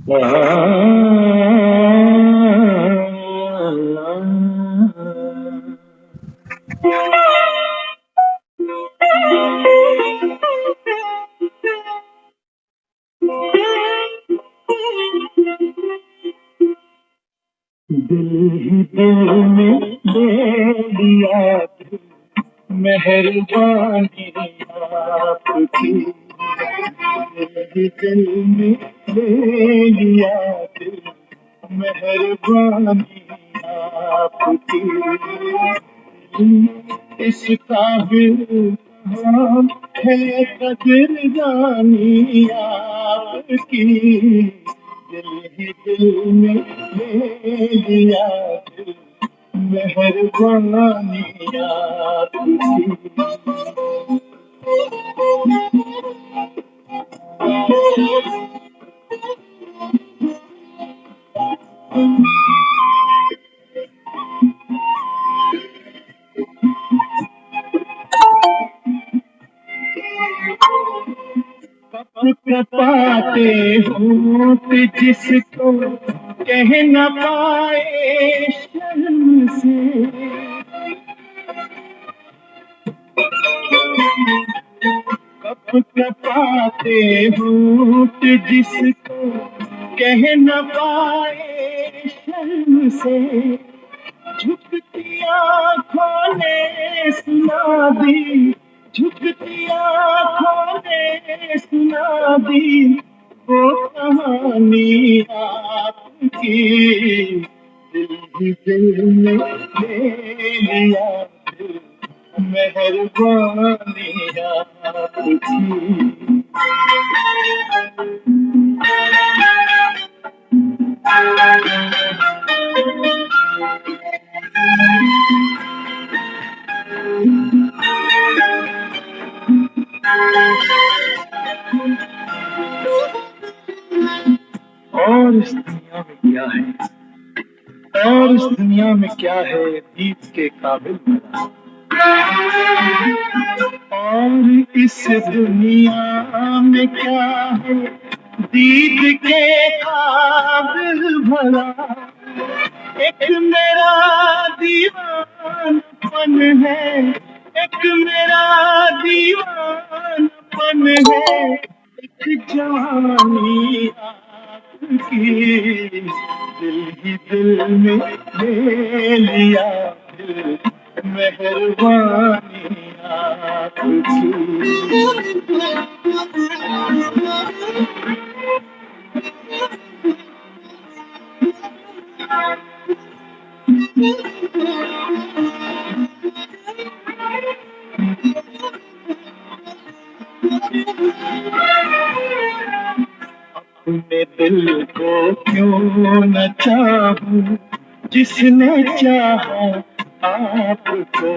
दिल ही दिल में ले लिया, मेहरबानी आपकी। दिल ही दिल में ले लिया, मेहरबानी आपकी। इस काबिल कहाँ है कदरदानी आपकी। दिल ही दिल में ले लिया, मेहरबानी आपकी। पाते होंठ जिसको कह न पाए शर्म से, कब पाते होंठ जिसको कह न पाए शर्म से। झुकती आँखों ने सुना दी, झुकती आँखों ने सुना दी वो कहानी आपकी। दिल ही दिल में ले लिया, मेहरबानी आपकी। और इस दुनिया में क्या है, और इस दुनिया में क्या है दीद के काबिल भला। और इस दुनिया में क्या है दीद के काबिल भला। एक मेरा दीवानपन है, एक मेरा दीवानपन है, एक जवानी आपकी। दिल ही दिल में ले लिया, मेहरबानी आपकी। अपने दिल को क्यों न चाहूं जिसने चाहा आपको।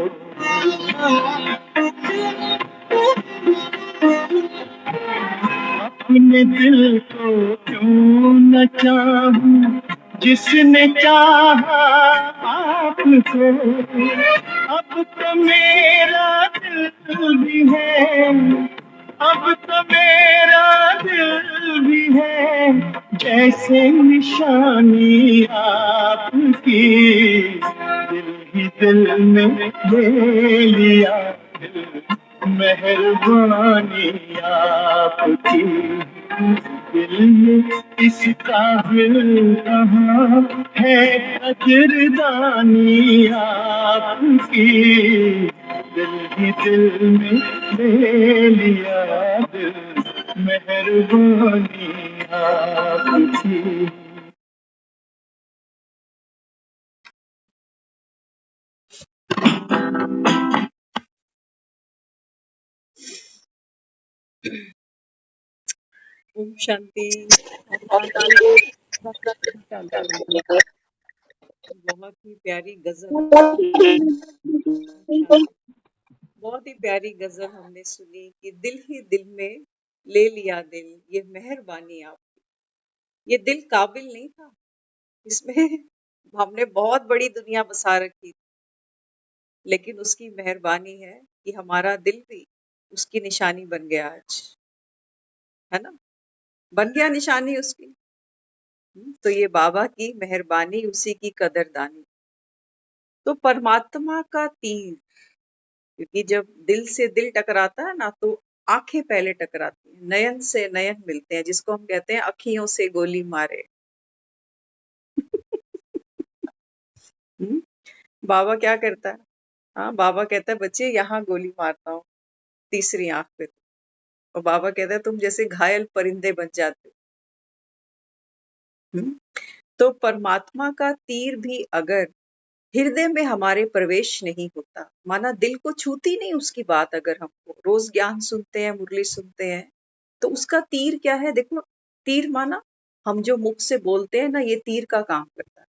अपने दिल को क्यों न चाहूं जिसने चाहा आपको। अब तो मेरा दिल भी है, अब तो मेरा दिल भी है जैसे निशानी आपकी। दिल ही दिल में ले लिया, मेहरबानी आपकी। दिल में इस काबिल कहाँ है कदरदानी आपकी। दिल ही दिल में ले लिया, मेहरबानी आपकी। ओम शांति। बहुत ही प्यारी गजल, बहुत ही प्यारी गजल हमने सुनी कि दिल ही दिल में ले लिया दिल, ये मेहरबानी आपकी। ये दिल काबिल नहीं था, इसमें हमने बहुत बड़ी दुनिया बसा रखी थी, लेकिन उसकी मेहरबानी है कि हमारा दिल भी उसकी निशानी बन गया आज, है ना। बन गया निशानी उसकी। तो ये बाबा की मेहरबानी, उसी की कदरदानी। तो परमात्मा का तीर, क्योंकि जब दिल से दिल टकराता है ना, तो आंखें पहले टकराती हैं, नयन से नयन मिलते हैं, जिसको हम कहते हैं अखियों से गोली मारे। हम्म, बाबा क्या करता है? हाँ, बाबा कहता है बच्चे यहाँ गोली मारता हूँ, तीसरी आंख पे। और बाबा कहता है तुम जैसे घायल परिंदे बन जाते हो। हम्म, तो परमात्मा का तीर भी अगर हृदय में हमारे प्रवेश नहीं होता, माना दिल को छूती नहीं उसकी बात, अगर हमको रोज ज्ञान सुनते हैं, मुरली सुनते हैं, तो उसका तीर क्या है? देखो, तीर माना हम जो मुख से बोलते हैं ना, ये तीर का काम करता है।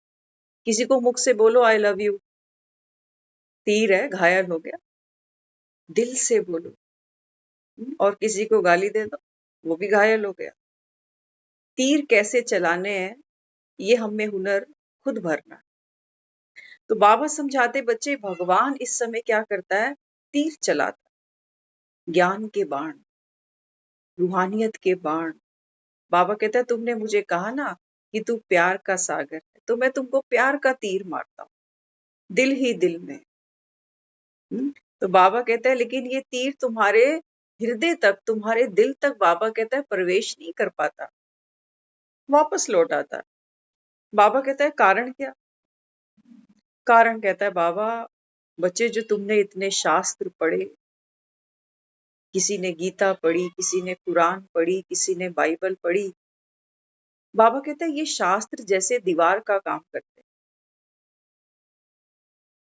किसी को मुख से बोलो आई लव यू, तीर है, घायल हो गया। दिल से बोलो, और किसी को गाली दे दो, वो भी घायल हो गया। तीर कैसे चलाने हैं, ये हमें हुनर खुद भरना है। तो बाबा समझाते बच्चे, भगवान इस समय क्या करता है? तीर चलाता है, ज्ञान के बाण, रूहानियत के बाण। बाबा कहता है तुमने मुझे कहा ना कि तू प्यार का सागर है, तो मैं तुमको प्यार का तीर मारता हूँ, दिल ही दिल में। तो बाबा कहता है लेकिन ये तीर तुम्हारे हृदय तक, तुम्हारे दिल तक, बाबा कहता है प्रवेश नहीं कर पाता, वापस लौट आता है। बाबा कहता है कारण क्या? कारण कहता है बाबा, बच्चे जो तुमने इतने शास्त्र पढ़े, किसी ने गीता पढ़ी, किसी ने कुरान पढ़ी, किसी ने बाइबल पढ़ी, बाबा कहता है ये शास्त्र जैसे दीवार का काम करते हैं।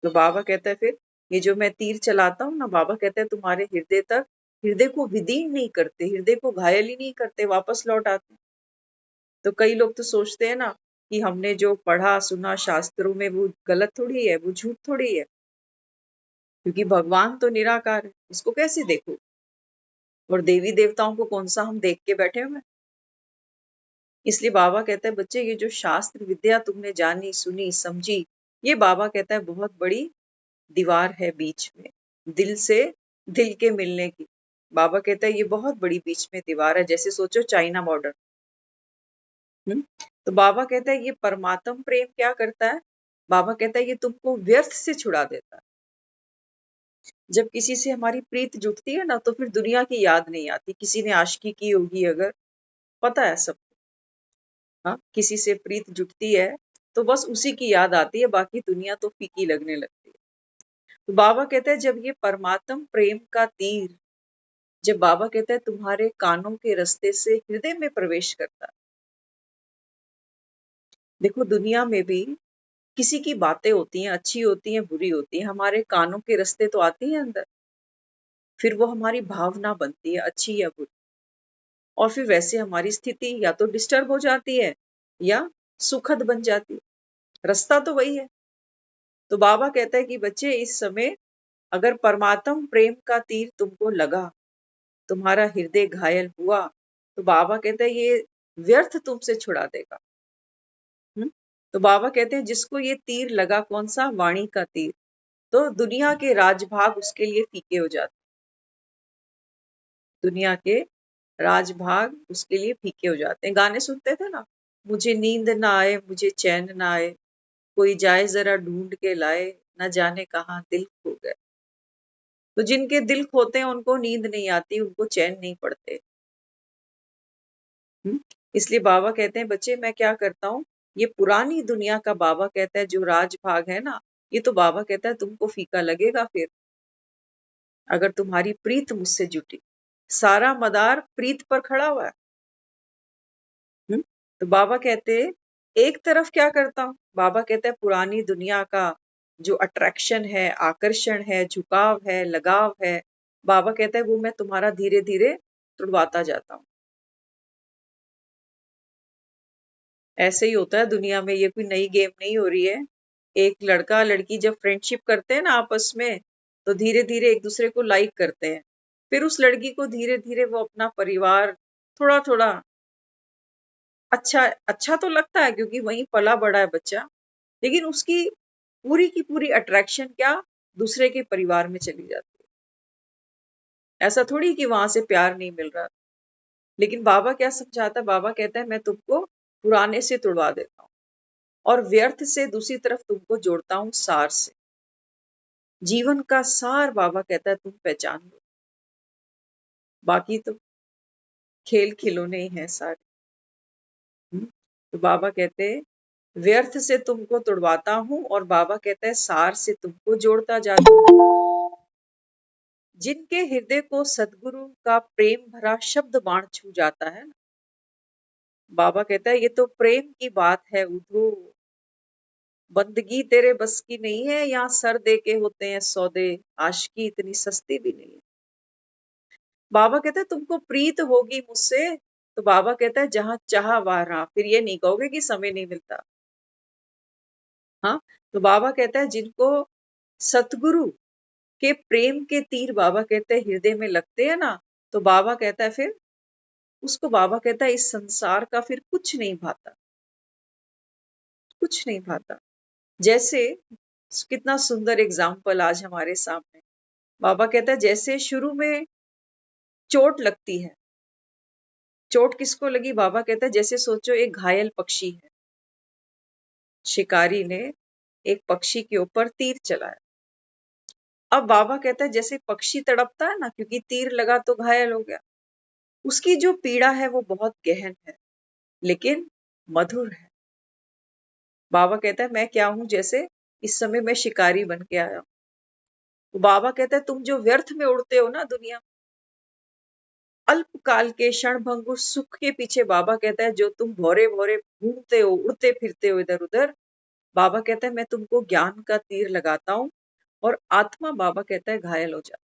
तो बाबा कहता है फिर ये जो मैं तीर चलाता हूँ ना, बाबा कहता है तुम्हारे हृदय तक, हृदय को विदीर्ण नहीं करते, हृदय को घायल ही नहीं करते, वापस लौट आते। तो कई लोग तो सोचते हैं ना कि हमने जो पढ़ा सुना शास्त्रों में वो गलत थोड़ी है, वो झूठ थोड़ी है, क्योंकि भगवान तो निराकार है, उसको कैसे देखो? और देवी देवताओं को कौन सा हम देख के बैठे हुए हैं? इसलिए बाबा कहता है बच्चे, ये जो शास्त्र विद्या तुमने जानी सुनी समझी, ये बाबा कहता है बहुत बड़ी दीवार है बीच में, दिल से दिल के मिलने की। बाबा कहता है ये बहुत बड़ी बीच में दीवार है, जैसे सोचो चाइना बॉर्डर। तो बाबा कहता है ये परमात्म प्रेम क्या करता है? बाबा कहता है ये तुमको व्यर्थ से छुड़ा देता है। जब किसी से हमारी प्रीत जुटती है ना, तो फिर दुनिया की याद नहीं आती। किसी ने आशिकी की होगी अगर, पता है सब। हाँ, किसी से प्रीत जुटती है तो बस उसी की याद आती है, बाकी दुनिया तो फीकी लगने लगती है। तो बाबा कहता है जब ये परमात्म प्रेम का तीर, जब बाबा कहता है तुम्हारे कानों के रास्ते से हृदय में प्रवेश करता है। देखो दुनिया में भी किसी की बातें होती हैं, अच्छी होती हैं, बुरी होती हैं, हमारे कानों के रास्ते तो आती हैं अंदर, फिर वो हमारी भावना बनती है, अच्छी या बुरी। और फिर वैसे हमारी स्थिति या तो डिस्टर्ब हो जाती है या सुखद बन जाती है, रास्ता तो वही है। तो बाबा कहता है कि बच्चे इस समय अगर परमात्म प्रेम का तीर तुमको लगा, तुम्हारा हृदय घायल हुआ, तो बाबा कहता है ये व्यर्थ तुमसे छुड़ा देगा। तो बाबा कहते हैं जिसको ये तीर लगा, कौन सा? वाणी का तीर, तो दुनिया के राजभाग उसके लिए फीके हो जाते। दुनिया के राजभाग उसके लिए फीके हो जाते हैं। गाने सुनते थे ना, मुझे नींद ना आए, मुझे चैन ना आए, कोई जाए जरा ढूंढ के लाए, न जाने कहाँ दिल खो गए। तो जिनके दिल खोते हैं उनको नींद नहीं आती, उनको चैन नहीं पड़ते। इसलिए बाबा कहते हैं बच्चे मैं क्या करता हूँ, ये पुरानी दुनिया का बाबा कहता है जो राजभाग है ना, ये तो बाबा कहता है तुमको फीका लगेगा फिर, अगर तुम्हारी प्रीत मुझसे जुटी। सारा मदार प्रीत पर खड़ा हुआ है। तो बाबा कहते एक तरफ क्या करता हूँ, बाबा कहता है पुरानी दुनिया का जो अट्रैक्शन है, आकर्षण है, झुकाव है, लगाव है, बाबा कहता है वो मैं तुम्हारा धीरे धीरे तुड़वाता जाता हूँ। ऐसे ही होता है दुनिया में, ये कोई नई गेम नहीं हो रही है। एक लड़का लड़की जब फ्रेंडशिप करते हैं ना आपस में, तो धीरे धीरे एक दूसरे को लाइक करते हैं, फिर उस लड़की को धीरे धीरे वो अपना परिवार थोड़ा थोड़ा अच्छा अच्छा तो लगता है, क्योंकि वहीं पला बड़ा है बच्चा, लेकिन उसकी पूरी की पूरी अट्रैक्शन क्या, दूसरे के परिवार में चली जाती है। ऐसा थोड़ी कि वहां से प्यार नहीं मिल रहा। लेकिन बाबा क्या समझाता है, बाबा कहता है मैं तुमको पुराने से तुड़वा देता हूँ और व्यर्थ से दूसरी तरफ तुमको जोड़ता हूँ सार से। जीवन का सार बाबा कहता है तुम पहचान लो, बाकी तो खेल खिलौने ही हैं सारे। तो बाबा कहते हैं व्यर्थ से तुमको तुड़वाता हूं और बाबा कहता है सार से तुमको जोड़ता जाता हूं। जिनके हृदय को सदगुरु का प्रेम भरा शब्द बाण छू जाता है ना, बाबा कहता है ये तो प्रेम की बात है उधो, बंदगी तेरे बस की नहीं है, यहाँ सर दे के होते हैं सौदे, आशिकी इतनी सस्ती भी नहीं है। बाबा कहता है तुमको प्रीत होगी मुझसे, तो बाबा कहता है जहां चाह वहां, फिर ये नहीं कहोगे कि समय नहीं मिलता। हाँ, तो बाबा कहता है जिनको सतगुरु के प्रेम के तीर बाबा कहते हैं हृदय में लगते हैं ना, तो बाबा कहता है फिर उसको बाबा कहता है इस संसार का फिर कुछ नहीं भाता, कुछ नहीं भाता। जैसे कितना सुंदर एग्जाम्पल आज हमारे सामने। बाबा कहता है जैसे शुरू में चोट लगती है, चोट किसको लगी? बाबा कहता है जैसे सोचो एक घायल पक्षी है, शिकारी ने एक पक्षी के ऊपर तीर चलाया। अब बाबा कहता है जैसे पक्षी तड़पता है ना, क्योंकि तीर लगा तो घायल हो गया, उसकी जो पीड़ा है वो बहुत गहन है लेकिन मधुर है। बाबा कहता है मैं क्या हूं? जैसे इस समय मैं शिकारी बन के आया हूं। तो बाबा कहता है तुम जो व्यर्थ में उड़ते हो ना दुनिया, अल्पकाल के क्षण भंगुर सुख के पीछे, बाबा कहता है जो तुम भौरे भौरे घूमते हो, उड़ते फिरते हो इधर उधर, बाबा कहता है मैं तुमको ज्ञान का तीर लगाता हूं और आत्मा बाबा कहता है घायल हो जा।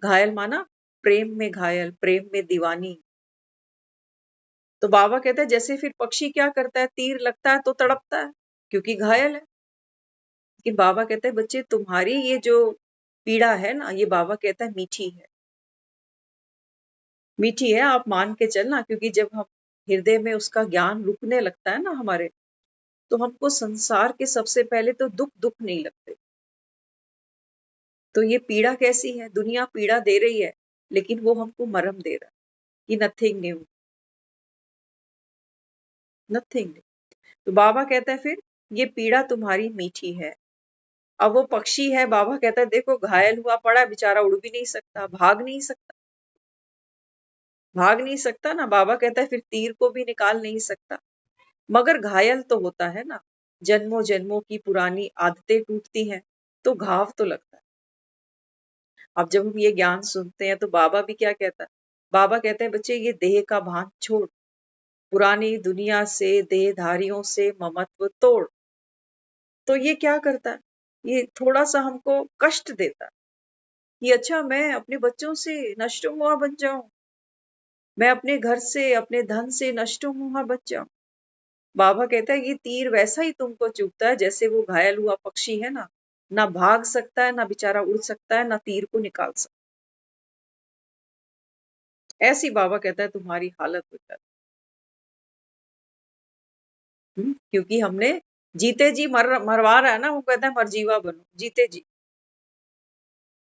घायल माना प्रेम में घायल, प्रेम में दीवानी। तो बाबा कहता है जैसे फिर पक्षी क्या करता है, तीर लगता है तो तड़पता है क्योंकि घायल है। लेकिन बाबा कहता है बच्चे तुम्हारी ये जो पीड़ा है ना, ये बाबा कहता है मीठी है, मीठी है, आप मान के चलना, क्योंकि जब हम हृदय में उसका ज्ञान रुकने लगता है ना हमारे, तो हमको संसार के सबसे पहले तो दुख दुख नहीं लगते। तो ये पीड़ा कैसी है? दुनिया पीड़ा दे रही है लेकिन वो हमको मरहम दे रहा है कि नथिंग न्यू, नथिंग। तो बाबा कहता है फिर ये पीड़ा तुम्हारी मीठी है। अब वो पक्षी है, बाबा कहता है देखो घायल हुआ पड़ा है बेचारा, उड़ भी नहीं सकता, भाग नहीं सकता, भाग नहीं सकता ना। बाबा कहता है फिर तीर को भी निकाल नहीं सकता, मगर घायल तो होता है ना। जन्मों जन्मों की पुरानी आदतें टूटती हैं तो घाव तो लगता है। अब जब हम ये ज्ञान सुनते हैं तो बाबा भी क्या कहता है? बाबा कहते हैं बच्चे ये देह का भान छोड़, पुरानी दुनिया से देहधारियों से ममत्व तोड़। तो ये क्या करता है? ये थोड़ा सा हमको कष्ट देता है कि अच्छा मैं अपने बच्चों से नष्टोमुआ बन जाऊं, मैं अपने घर से अपने धन से नष्टोमुआ बच जाऊं। बाबा कहता है ये तीर वैसा ही तुमको चुभता है जैसे वो घायल हुआ पक्षी है ना, ना भाग सकता है, ना बेचारा उड़ सकता है, ना तीर को निकाल सकता। ऐसी बाबा कहता है तुम्हारी हालत हो जाती। क्योंकि हमने जीते जी मरवा रहा है ना, वो कहता है मरजीवा बनो, जीते जी,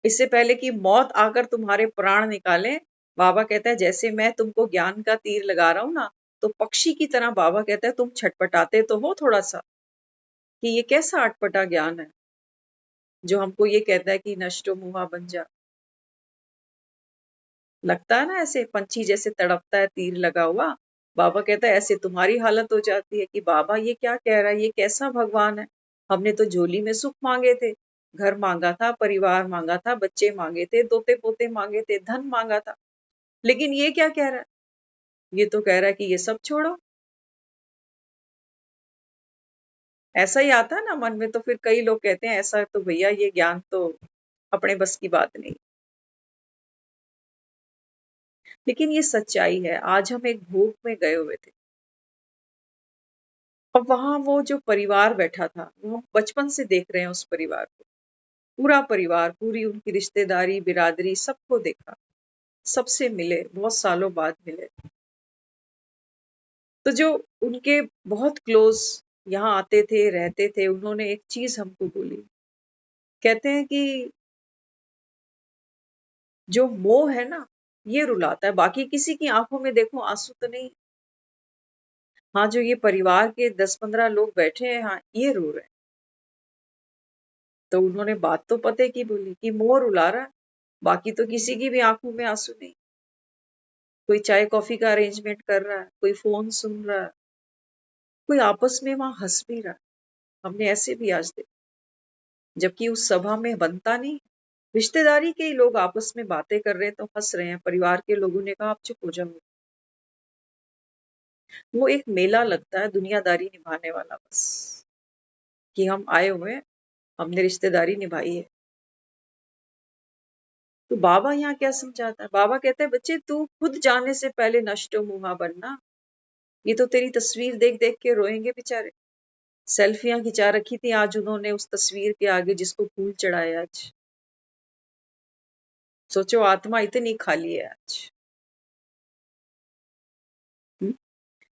इससे पहले कि मौत आकर तुम्हारे प्राण निकाले। बाबा कहता है जैसे मैं तुमको ज्ञान का तीर लगा रहा हूं ना, तो पक्षी की तरह बाबा कहता है तुम छटपटाते तो हो थोड़ा सा कि ये कैसा अटपटा ज्ञान है जो हमको ये कहता है कि नष्टो मुहा बन जा। लगता है ना ऐसे पंछी जैसे तड़पता है तीर लगा हुआ। बाबा कहता है ऐसे तुम्हारी हालत हो जाती है कि बाबा ये क्या कह रहा है, ये कैसा भगवान है? हमने तो झोली में सुख मांगे थे, घर मांगा था, परिवार मांगा था, बच्चे मांगे थे, दोते पोते मांगे थे, धन मांगा था, लेकिन ये क्या कह रहा है? ये तो कह रहा है कि ये सब छोड़ो। ऐसा ही आता है ना मन में, तो फिर कई लोग कहते हैं ऐसा तो भैया ये ज्ञान तो अपने बस की बात नहीं। लेकिन ये सच्चाई है। आज हम एक भोग में गए हुए थे, अब वहां वो जो परिवार बैठा था, वो हम बचपन से देख रहे हैं उस परिवार को, पूरा परिवार, पूरी उनकी रिश्तेदारी बिरादरी सबको देखा, सबसे मिले, बहुत सालों बाद मिले। तो जो उनके बहुत क्लोज यहाँ आते थे, रहते थे, उन्होंने एक चीज हमको बोली। कहते हैं कि जो मोह है ना, ये रुलाता है, बाकी किसी की आंखों में देखो आंसू तो नहीं, हाँ, जो ये परिवार के 10-15 लोग बैठे हैं, हाँ, ये रो रहे हैं। तो उन्होंने बात तो पते की बोली कि मोर रुला रहा है, बाकी तो किसी की भी आंखों में आंसू नहीं। कोई चाय कॉफी का अरेंजमेंट कर रहा है, कोई फोन सुन रहा है, कोई आपस में वहां हंस भी रहा है। हमने ऐसे भी आज देखा, जबकि उस सभा में बनता नहीं। रिश्तेदारी के ही लोग आपस में बातें कर रहे हैं तो हंस रहे हैं। परिवार के लोगों ने कहा आप चुप हो जाओ। वो एक मेला लगता है दुनियादारी निभाने वाला, बस कि हम आए हुए हैं, हमने रिश्तेदारी निभाई है। तो बाबा यहाँ क्या समझाता है? बाबा कहता है बच्चे तू खुद जाने से पहले नष्टो मुहा बनना। ये तो तेरी तस्वीर देख देख के रोएंगे बेचारे। सेल्फियां खिंचा रखी थी आज उन्होंने उस तस्वीर के आगे जिसको फूल चढ़ाए आज। सोचो आत्मा इतनी खाली है आज। हम्म?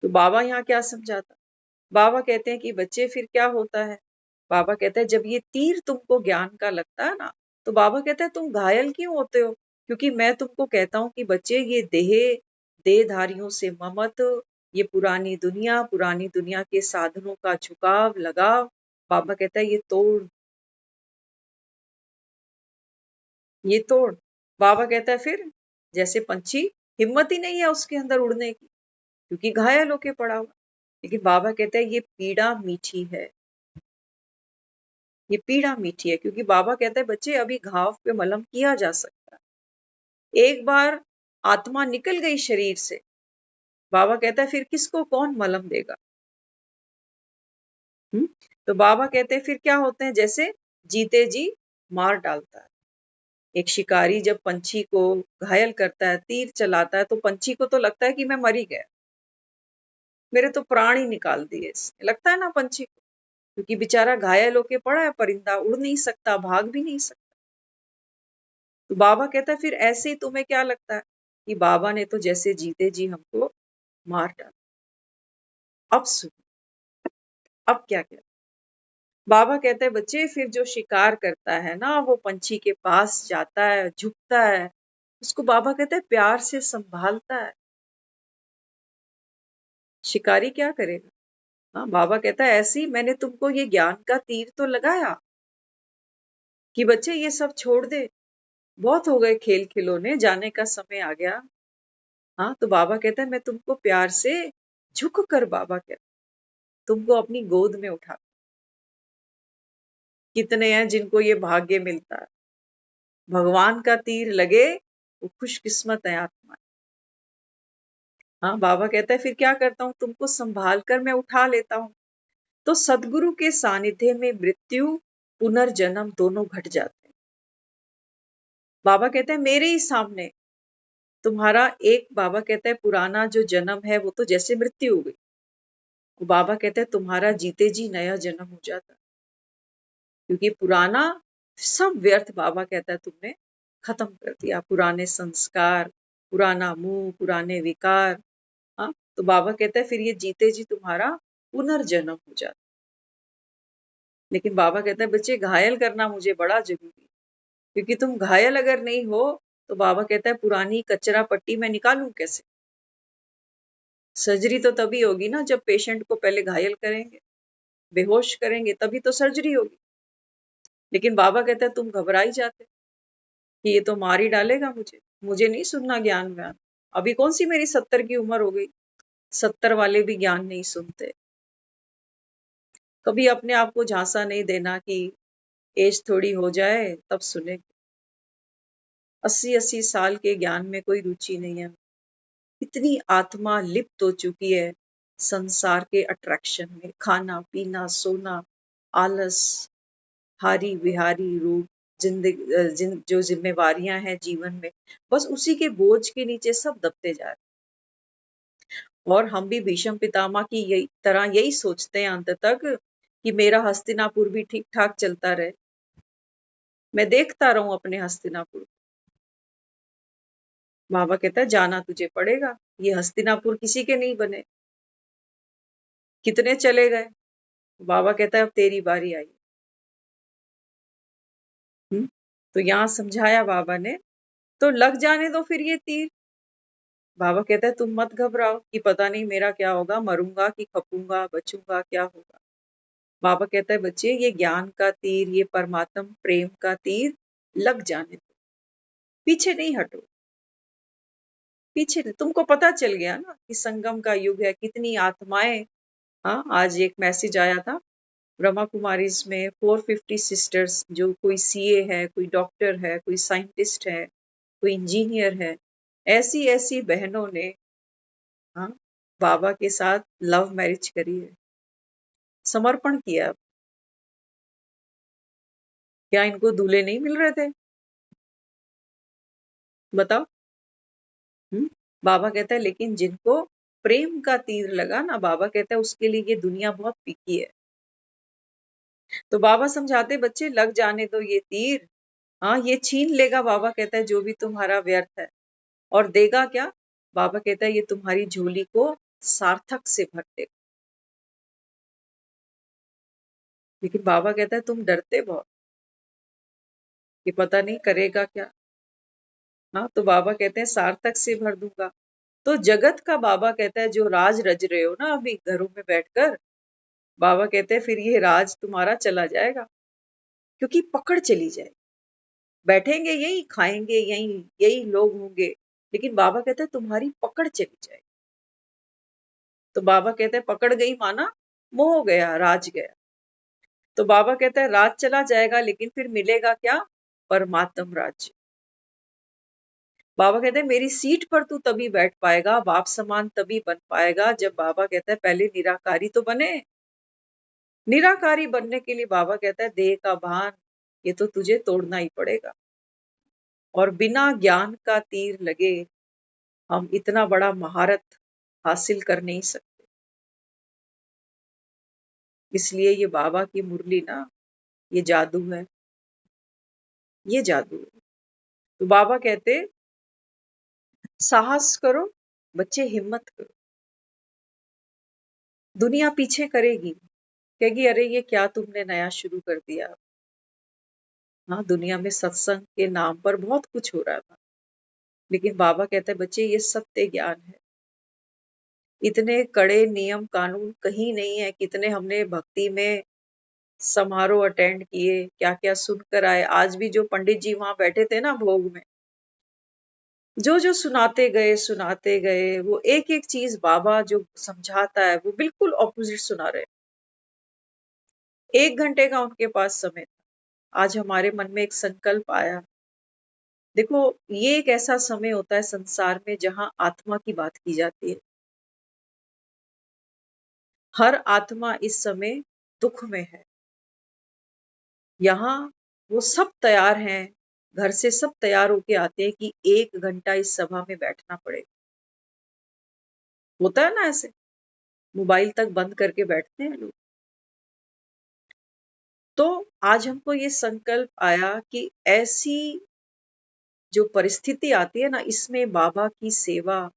तो बाबा यहाँ क्या समझाता? बाबा कहते हैं कि बच्चे फिर क्या होता है? बाबा कहता है जब ये तीर तुमको ज्ञान का लगता है ना, तो बाबा कहता है तुम घायल क्यों होते हो? क्योंकि मैं तुमको कहता हूं कि बच्चे ये देहधारियों से ममत, ये पुरानी दुनिया के साधनों का झुकाव लगाव, बाबा कहता है ये तोड़। बाबा कहता है फिर जैसे पंछी, हिम्मत ही नहीं है उसके अंदर उड़ने की क्योंकि घायल होके पड़ा हुआ। लेकिन बाबा कहता है ये पीड़ा मीठी है, ये पीड़ा मीठी है क्योंकि बाबा कहता है बच्चे अभी घाव पे मलहम किया जा सकता है। एक बार आत्मा निकल गई शरीर से, बाबा कहता है फिर किसको कौन मलहम देगा? हुँ? तो बाबा कहते हैं फिर क्या होते हैं? जैसे जीते जी मार डालता है। एक शिकारी जब पंछी को घायल करता है, तीर चलाता है, तो पंछी को तो लगता है कि मैं मर ही गया, मेरे तो प्राण ही निकाल दिए इसने, लगता है ना पंछी को, क्योंकि बेचारा घायल होके पड़ा है, परिंदा उड़ नहीं सकता, भाग भी नहीं सकता। तो बाबा कहता है फिर ऐसे ही तुम्हें क्या लगता है कि बाबा ने तो जैसे जीते जी हमको मार डाला। अब सुनो, अब क्या कहता है? बाबा कहते हैं बच्चे फिर जो शिकार करता है ना, वो पंछी के पास जाता है, झुकता है, उसको बाबा कहते हैं प्यार से संभालता है। शिकारी क्या करेगा? हाँ, बाबा कहता है ऐसे ही मैंने तुमको ये ज्ञान का तीर तो लगाया कि बच्चे ये सब छोड़ दे, बहुत हो गए खेल खिलौने, जाने का समय आ गया। हाँ, तो बाबा कहता है मैं तुमको प्यार से झुक कर, बाबा कहता है तुमको अपनी गोद में उठा। कितने हैं जिनको ये भाग्य मिलता है? भगवान का तीर लगे वो खुशकिस्मत है आत्मा। हाँ, बाबा कहता है फिर क्या करता हूँ तुमको संभाल कर मैं उठा लेता हूँ। तो सदगुरु के सानिध्य में मृत्यु पुनर्जन्म दोनों घट जाते हैं। बाबा कहते हैं मेरे ही सामने तुम्हारा एक, बाबा कहता है पुराना जो जन्म है वो तो जैसे मृत्यु हो गई, तो बाबा कहते हैं तुम्हारा जीते जी नया जन्म हो जाता, क्योंकि पुराना सब व्यर्थ, बाबा कहता है तुमने खत्म कर दिया, पुराने संस्कार, पुराना मुंह, पुराने विकार। हाँ, तो बाबा कहता है फिर ये जीते जी तुम्हारा पुनर्जन्म हो जाता। लेकिन बाबा कहता है बच्चे घायल करना मुझे बड़ा जरूरी है, क्योंकि तुम घायल अगर नहीं हो तो बाबा कहता है पुरानी कचरा पट्टी मैं निकालूं कैसे? सर्जरी तो तभी होगी ना जब पेशेंट को पहले घायल करेंगे, बेहोश करेंगे, तभी तो सर्जरी होगी। लेकिन बाबा कहता है तुम घबरा ही जाते कि ये तो मार ही डालेगा मुझे, मुझे नहीं सुनना ज्ञान व्यान। अभी कौन सी मेरी 70 की उम्र हो गई, 70 वाले भी ज्ञान नहीं सुनते। कभी अपने आप को झांसा नहीं देना कि एज थोड़ी हो जाए तब सुने। 80-80 साल के ज्ञान में कोई रुचि नहीं है। इतनी आत्मा लिप्त हो चुकी है संसार के अट्रैक्शन में, खाना पीना सोना, आलस, हारी विहारी रूप, जो जिम्मेवारियां हैं जीवन में, बस उसी के बोझ के नीचे सब दबते जा रहे हैं। और हम भी भीष्म पितामह की यही तरह यही सोचते हैं अंत तक कि मेरा हस्तिनापुर भी ठीक ठाक चलता रहे, मैं देखता रहूं अपने हस्तिनापुर। बाबा कहता है जाना तुझे पड़ेगा, ये हस्तिनापुर किसी के नहीं बने, कितने चले गए। बाबा कहता है अब तेरी बारी आई। तो यहाँ समझाया बाबा ने, तो लग जाने दो फिर ये तीर, बाबा कहता है तुम मत घबराओ कि पता नहीं मेरा क्या होगा, मरूंगा कि खपूंगा, बचूंगा, क्या होगा। बाबा कहता है बच्चे ये ज्ञान का तीर, ये परमात्म प्रेम का तीर लग जाने दो, पीछे नहीं हटो, पीछे नहीं। तुमको पता चल गया ना कि संगम का युग है, कितनी आत्माएं। हाँ, आज एक मैसेज आया था ब्रह्मा कुमारीज में 450 सिस्टर्स, जो कोई सीए है, कोई डॉक्टर है, कोई साइंटिस्ट है, कोई इंजीनियर है, ऐसी ऐसी बहनों ने, हाँ, बाबा के साथ लव मैरिज करी है, समर्पण किया। क्या इनको दूल्हे नहीं मिल रहे थे? बताओ। हम्म। बाबा कहता है लेकिन जिनको प्रेम का तीर लगा ना, बाबा कहता है उसके लिए ये दुनिया बहुत फीकी है। तो बाबा समझाते बच्चे लग जाने दो ये तीर। हाँ, ये छीन लेगा, बाबा कहता है जो भी तुम्हारा व्यर्थ है, और देगा क्या? बाबा कहता है ये तुम्हारी झोली को सार्थक से भर देगा। लेकिन बाबा कहता है तुम डरते बहुत कि पता नहीं करेगा क्या। हाँ, तो बाबा कहते हैं सार्थक से भर दूंगा। तो जगत का बाबा कहता है जो राज रच रहे हो ना अभी घरों में बैठकर, बाबा कहते हैं फिर ये राज तुम्हारा चला जाएगा, क्योंकि पकड़ चली जाएगी। बैठेंगे यही, खाएंगे यही, यही लोग होंगे, लेकिन बाबा कहते हैं तुम्हारी पकड़ चली जाएगी। तो बाबा कहते हैं पकड़ गई माना मोह गया, राज गया। तो बाबा कहता है राज चला जाएगा, लेकिन फिर मिलेगा क्या? परमात्म राज्य। बाबा कहते हैं मेरी सीट पर तू तभी बैठ पाएगा, बाप समान तभी बन पाएगा, जब बाबा कहता है पहले निराकारी तो बने। निराकारी बनने के लिए बाबा कहता है देह का भान ये तो तुझे तोड़ना ही पड़ेगा, और बिना ज्ञान का तीर लगे हम इतना बड़ा महारत हासिल कर नहीं सकते। इसलिए ये बाबा की मुरली ना, ये जादू है, ये जादू है। तो बाबा कहते साहस करो बच्चे, हिम्मत करो। दुनिया पीछे करेगी, कहेगी अरे ये क्या तुमने नया शुरू कर दिया। हाँ, दुनिया में सत्संग के नाम पर बहुत कुछ हो रहा था, लेकिन बाबा कहते हैं बच्चे ये सत्य ज्ञान है। इतने कड़े नियम कानून कहीं नहीं है। कितने हमने भक्ति में समारोह अटेंड किए, क्या क्या सुनकर आए। आज भी जो पंडित जी वहां बैठे थे ना भोग में, जो जो सुनाते गए, वो एक एक चीज बाबा जो समझाता है वो बिल्कुल ऑपोजिट सुना रहे। 1 घंटे का उनके पास समय था। आज हमारे मन में एक संकल्प आया। देखो, ये एक ऐसा समय होता है संसार में जहां आत्मा की बात की जाती है। हर आत्मा इस समय दुख में है। यहाँ वो सब तैयार हैं, घर से सब तैयार होके आते हैं कि 1 घंटा इस सभा में बैठना पड़ेगा। होता है ना ऐसे, मोबाइल तक बंद करके बैठते हैं लोग। तो आज हमको ये संकल्प आया कि ऐसी जो परिस्थिति आती है ना, इसमें बाबा की सेवा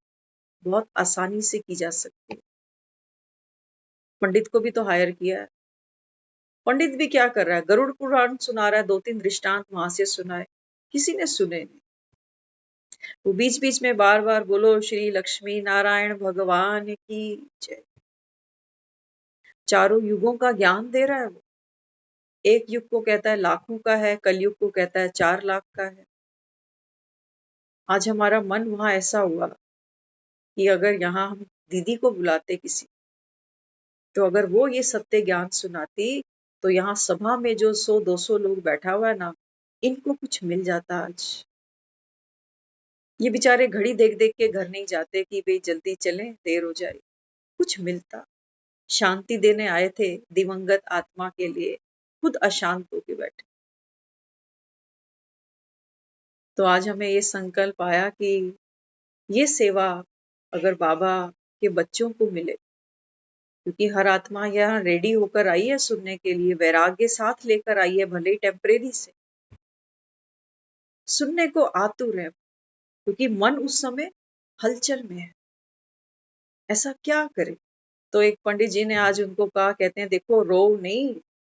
बहुत आसानी से की जा सकती है। पंडित को भी तो हायर किया है। पंडित भी क्या कर रहा है? गरुड़ पुराण सुना रहा है, 2-3 दृष्टांत वहां से सुनाए, किसी ने सुने नहीं। वो बीच बीच में बार बार बोलो श्री लक्ष्मी नारायण भगवान की जय। चारों युगों का ज्ञान दे रहा है वो। एक युग को कहता है लाखों का है, कलयुग को कहता है 4 लाख का है। आज हमारा मन वहां ऐसा हुआ कि अगर यहाँ हम दीदी को बुलाते किसी, तो अगर वो ये सत्य ज्ञान सुनाती, तो यहाँ सभा में जो 100-200 लोग बैठा हुआ है ना, इनको कुछ मिल जाता आज। ये बेचारे घड़ी देख देख के घर नहीं जाते कि भाई जल्दी चलें, देर हो जाए। कुछ मिलता। शांति देने आए थे दिवंगत आत्मा के लिए, खुद अशांत होके बैठे। तो आज हमें ये संकल्प आया कि ये सेवा अगर बाबा के बच्चों को मिले, क्योंकि हर आत्मा यहाँ रेडी होकर आई है सुनने के लिए, वैराग्य साथ लेकर आई है, भले ही टेम्परेरी से सुनने को आतुर है, क्योंकि मन उस समय हलचल में है, ऐसा क्या करे। तो एक पंडित जी ने आज उनको कहा, कहते हैं देखो रो नहीं,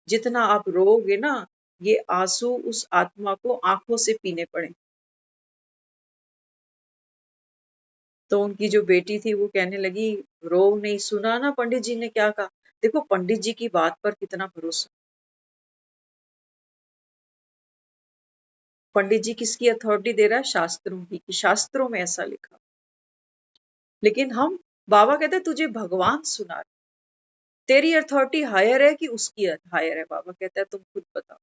जितना आप रोगे ना, ये आंसू उस आत्मा को आंखों से पीने पड़े। तो उनकी जो बेटी थी वो कहने लगी, रो नहीं, सुना ना पंडित जी ने क्या कहा। देखो पंडित जी की बात पर कितना भरोसा। पंडित जी किसकी अथॉरिटी दे रहा है? शास्त्रों की, कि शास्त्रों में ऐसा लिखा। लेकिन हम, बाबा कहते हैं तुझे भगवान सुना रहे, तेरी अथॉरिटी हायर है कि उसकी हायर है? बाबा कहता है तुम खुद बताओ।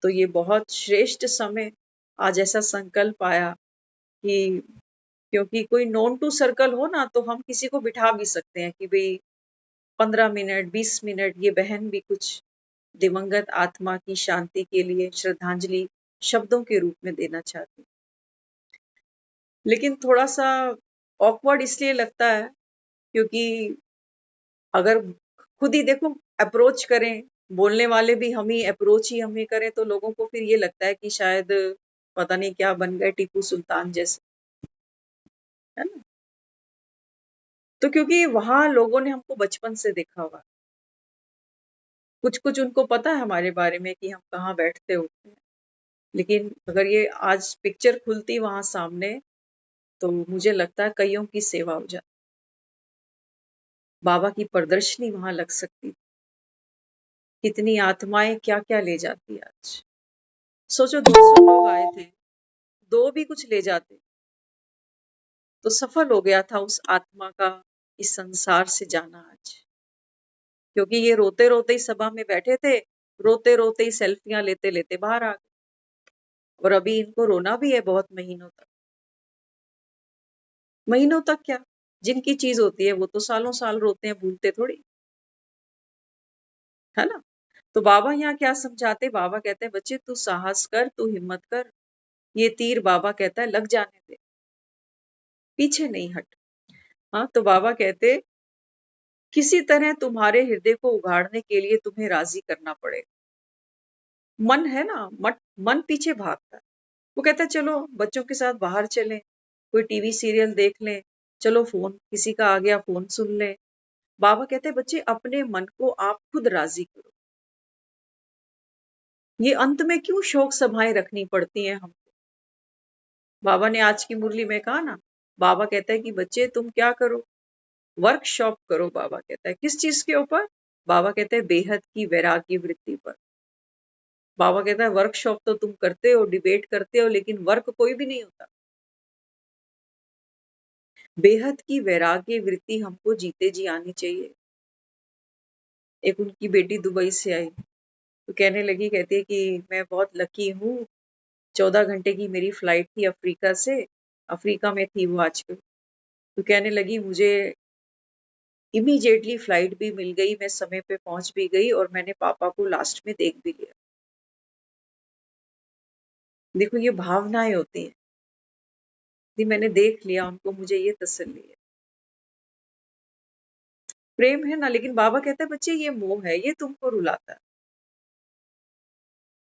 तो ये बहुत श्रेष्ठ समय आज ऐसा संकल्प आया कि, क्योंकि कोई नॉन टू सर्कल हो ना तो हम किसी को बिठा भी सकते हैं कि भाई 15 मिनट 20 मिनट ये बहन भी कुछ दिवंगत आत्मा की शांति के लिए श्रद्धांजलि शब्दों के रूप में देना चाहती। लेकिन थोड़ा सा ऑकवर्ड इसलिए लगता है क्योंकि अगर खुद ही देखो अप्रोच करें, बोलने वाले भी हम ही, अप्रोच ही हम ही करें, तो लोगों को फिर ये लगता है कि शायद पता नहीं क्या बन गए टीपू सुल्तान जैसे, है ना। तो क्योंकि वहां लोगों ने हमको बचपन से देखा हुआ, कुछ कुछ उनको पता है हमारे बारे में कि हम कहाँ बैठते होते हैं। लेकिन अगर ये आज पिक्चर खुलती वहां सामने तो मुझे लगता है कईयों की सेवा हो जाती। बाबा की प्रदर्शनी वहां लग सकती। कितनी आत्माएं क्या क्या ले जाती आज। सोचो 200 लोग आए थे, दो भी कुछ ले जाते तो सफल हो गया था उस आत्मा का इस संसार से जाना आज। क्योंकि ये रोते रोते ही सभा में बैठे थे, रोते रोते ही सेल्फियां लेते लेते बाहर आ गए। और अभी इनको रोना भी है बहुत महीनों तक। महीनों तक क्या, जिनकी चीज होती है वो तो सालों साल रोते हैं, भूलते थोड़ी, है ना। तो बाबा यहाँ क्या समझाते, बाबा कहते हैं बच्चे तू साहस कर, तू हिम्मत कर, ये तीर बाबा कहता है लग जाने दे, पीछे नहीं हट। हाँ, तो बाबा कहते किसी तरह तुम्हारे हृदय को उगाड़ने के लिए तुम्हें राजी करना पड़ेगा। मन है ना, मन पीछे भागता है। वो कहता है चलो बच्चों के साथ बाहर चलें, कोई टीवी सीरियल देख लें, चलो फोन किसी का आ गया फोन सुन लें। बाबा कहते हैं बच्चे अपने मन को आप खुद राजी करो। ये अंत में क्यों शोक सभाएं रखनी पड़ती हैं हमको। बाबा ने आज की मुरली में कहा ना, बाबा कहता है कि बच्चे तुम क्या करो, वर्कशॉप करो। बाबा कहता है किस चीज के ऊपर? बाबा कहते हैं बेहद की वैराग्य वृत्ति पर। बाबा कहता है वर्कशॉप तो तुम करते हो, डिबेट करते हो, लेकिन वर्क कोई भी नहीं होता। बेहद की वैराग्य वृत्ति हमको जीते जी आनी चाहिए। एक उनकी बेटी दुबई से आई तो कहने लगी, कहती है कि मैं बहुत लकी हूँ, 14 घंटे की मेरी फ्लाइट थी अफ्रीका से, अफ्रीका में थी वो आजकल। तो कहने लगी मुझे इमीडिएटली फ्लाइट भी मिल गई, मैं समय पे पहुंच भी गई और मैंने पापा को लास्ट में देख भी लिया। देखो ये भावनाएं होती हैं कि मैंने देख लिया उनको, मुझे ये तसल्ली है, प्रेम है ना। लेकिन बाबा कहते हैं बच्चे ये मोह है, ये तुमको रुलाता है,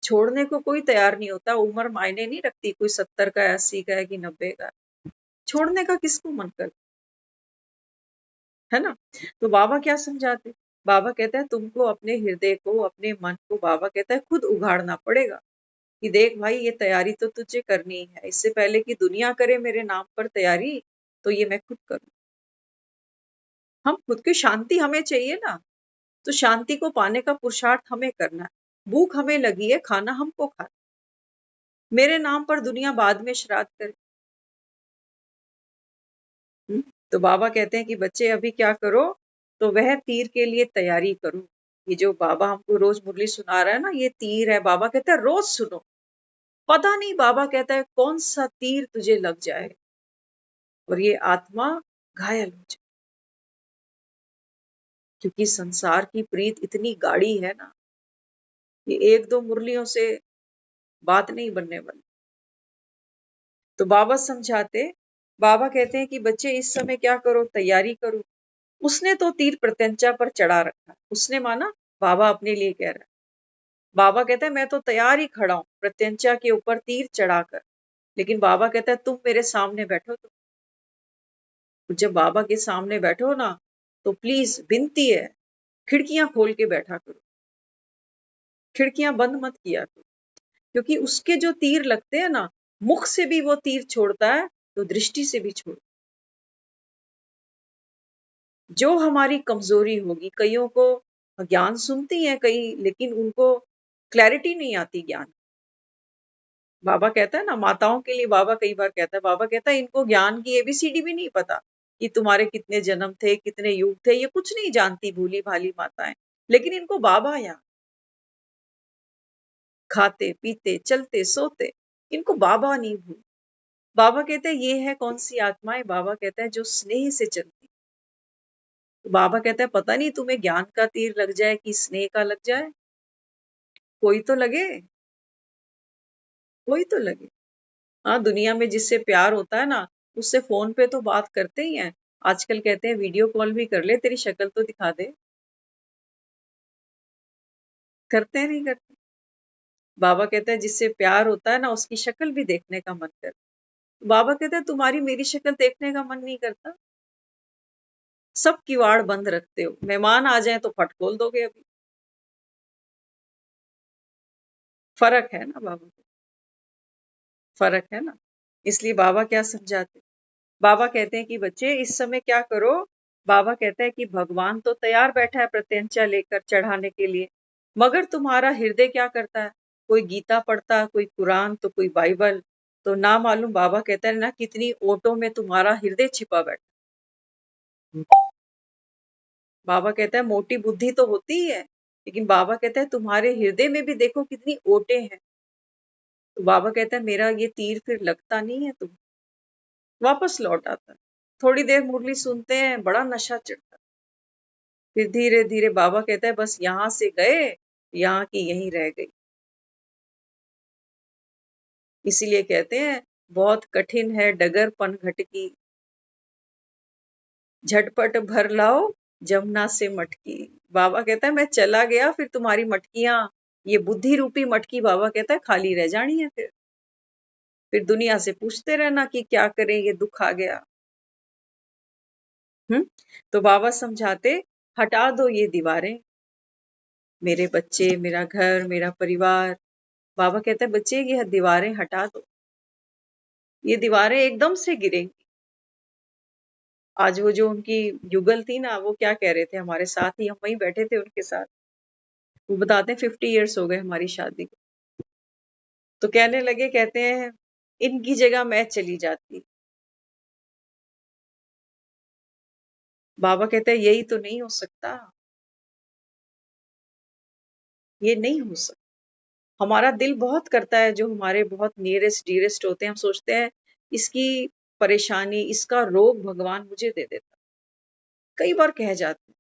छोड़ने को कोई तैयार नहीं होता। उम्र मायने नहीं रखती, कोई 70 का है, 80 का है कि 90 का है। छोड़ने का किसको मन करता है ना। तो बाबा क्या समझाते, बाबा कहता है तुमको अपने हृदय को, अपने मन को, बाबा कहता है खुद उघाड़ना पड़ेगा कि देख भाई ये तैयारी तो तुझे करनी है, इससे पहले कि दुनिया करे मेरे नाम पर तैयारी, तो ये मैं खुद करूं। हम खुद की शांति हमें चाहिए ना, तो शांति को पाने का पुरुषार्थ हमें करना है। भूख हमें लगी है, खाना हमको खाना, मेरे नाम पर दुनिया बाद में श्राद्ध करे। तो बाबा कहते हैं कि बच्चे अभी क्या करो, तो वह तीर के लिए तैयारी करो। ये जो बाबा हमको रोज मुरली सुना रहा है ना, ये तीर है। बाबा कहता है रोज सुनो, पता नहीं बाबा कहता है कौन सा तीर तुझे लग जाए और ये आत्मा घायल हो जाए। क्योंकि संसार की प्रीत इतनी गाढ़ी है ना, ये एक दो मुरलियों से बात नहीं बनने वाली। तो बाबा समझाते, बाबा कहते हैं कि बच्चे इस समय क्या करो, तैयारी करो। उसने तो तीर प्रत्यंचा पर चढ़ा रखा, उसने माना, बाबा अपने लिए कह रहा है। बाबा कहता है मैं तो तैयार ही खड़ा हूं प्रत्यंचा के ऊपर तीर चढ़ाकर। लेकिन बाबा कहता है तुम मेरे सामने बैठो। तो जब बाबा के सामने बैठो ना, तो प्लीज विनती है, खिड़कियां खोल के बैठा करो, खिड़कियां बंद मत किया करो। क्योंकि उसके जो तीर लगते हैं ना, मुख से भी वो तीर छोड़ता है तो दृष्टि से भी छोड़ता है। जो हमारी कमजोरी होगी, कईयों को ज्ञान सुनती हैं कई, लेकिन उनको क्लैरिटी नहीं आती ज्ञान। बाबा कहता है ना, माताओं के लिए बाबा कई बार कहता है, बाबा कहता है इनको ज्ञान की एबीसीडी भी नहीं पता कि तुम्हारे कितने जन्म थे, कितने युग थे, ये कुछ नहीं जानती भूली भाली माताएं, लेकिन इनको बाबा यहाँ खाते पीते चलते सोते, इनको बाबा नहीं भूल। बाबा कहते हैं ये है कौन सी आत्माएं, बाबा कहता है जो स्नेह से चलती। तो बाबा कहता है पता नहीं तुम्हें ज्ञान का तीर लग जाए कि स्नेह का लग जाए, कोई तो लगे, कोई तो लगे। हाँ, दुनिया में जिससे प्यार होता है ना, उससे फोन पे तो बात करते ही हैं। आजकल कहते हैं वीडियो कॉल भी कर ले, तेरी शक्ल तो दिखा दे। करते हैं नहीं करते? बाबा कहते हैं जिससे प्यार होता है ना, उसकी शक्ल भी देखने का मन करता। बाबा कहते हैं तुम्हारी मेरी शक्ल देखने का मन नहीं करता, सब किवाड़ बंद रखते हो, मेहमान आ जाए तो फट खोल दोगे अभी। फर्क है ना बाबा, फर्क है ना। इसलिए बाबा क्या समझाते, बाबा कहते हैं कि बच्चे इस समय क्या करो। बाबा कहता है कि भगवान तो तैयार बैठा है प्रत्यंचा लेकर चढ़ाने के लिए, मगर तुम्हारा हृदय क्या करता है, कोई गीता पढ़ता, कोई कुरान, तो कोई बाइबल। तो ना मालूम, बाबा कहता है ना, कितनी ओटों में तुम्हारा हृदय छिपा बैठा। बाबा कहता है मोटी बुद्धि तो होती ही है, लेकिन बाबा कहता है तुम्हारे हृदय में भी देखो कितनी ओटे हैं। तो बाबा कहता है मेरा ये तीर फिर लगता नहीं है, तुम वापस लौट आता है। थोड़ी देर मुरली सुनते हैं, बड़ा नशा चढ़ता है। फिर धीरे धीरे बाबा कहता है बस यहाँ से गए, यहाँ की यहीं रह गई। इसीलिए कहते हैं बहुत कठिन है डगर पनघट की, झटपट भर लाओ जमुना से मटकी। बाबा कहता है मैं चला गया, फिर तुम्हारी मटकियां, ये बुद्धि रूपी मटकी, बाबा कहता है खाली रह जानी है। फिर दुनिया से पूछते रहना कि क्या करें, ये दुख आ गया। तो बाबा समझाते हटा दो ये दीवारें, मेरे बच्चे, मेरा घर, मेरा परिवार। बाबा कहते हैं बच्चे ये दीवारें हटा दो, ये दीवारें एकदम से गिरेंगी। आज वो जो उनकी युगल थी ना, वो क्या कह रहे थे, हमारे साथ ही हम वहीं बैठे थे उनके साथ, वो बताते हैं 50 ईयर्स हो गए हमारी शादी को। तो कहने लगे, कहते हैं इनकी जगह मैं चली जाती। बाबा कहते हैं यही तो नहीं हो सकता, ये नहीं हो सकता। हमारा दिल बहुत करता है, जो हमारे बहुत नियरेस्ट डियरेस्ट होते हैं, हम सोचते हैं इसकी परेशानी, इसका रोग भगवान मुझे दे देता। कई बार कह जाते हैं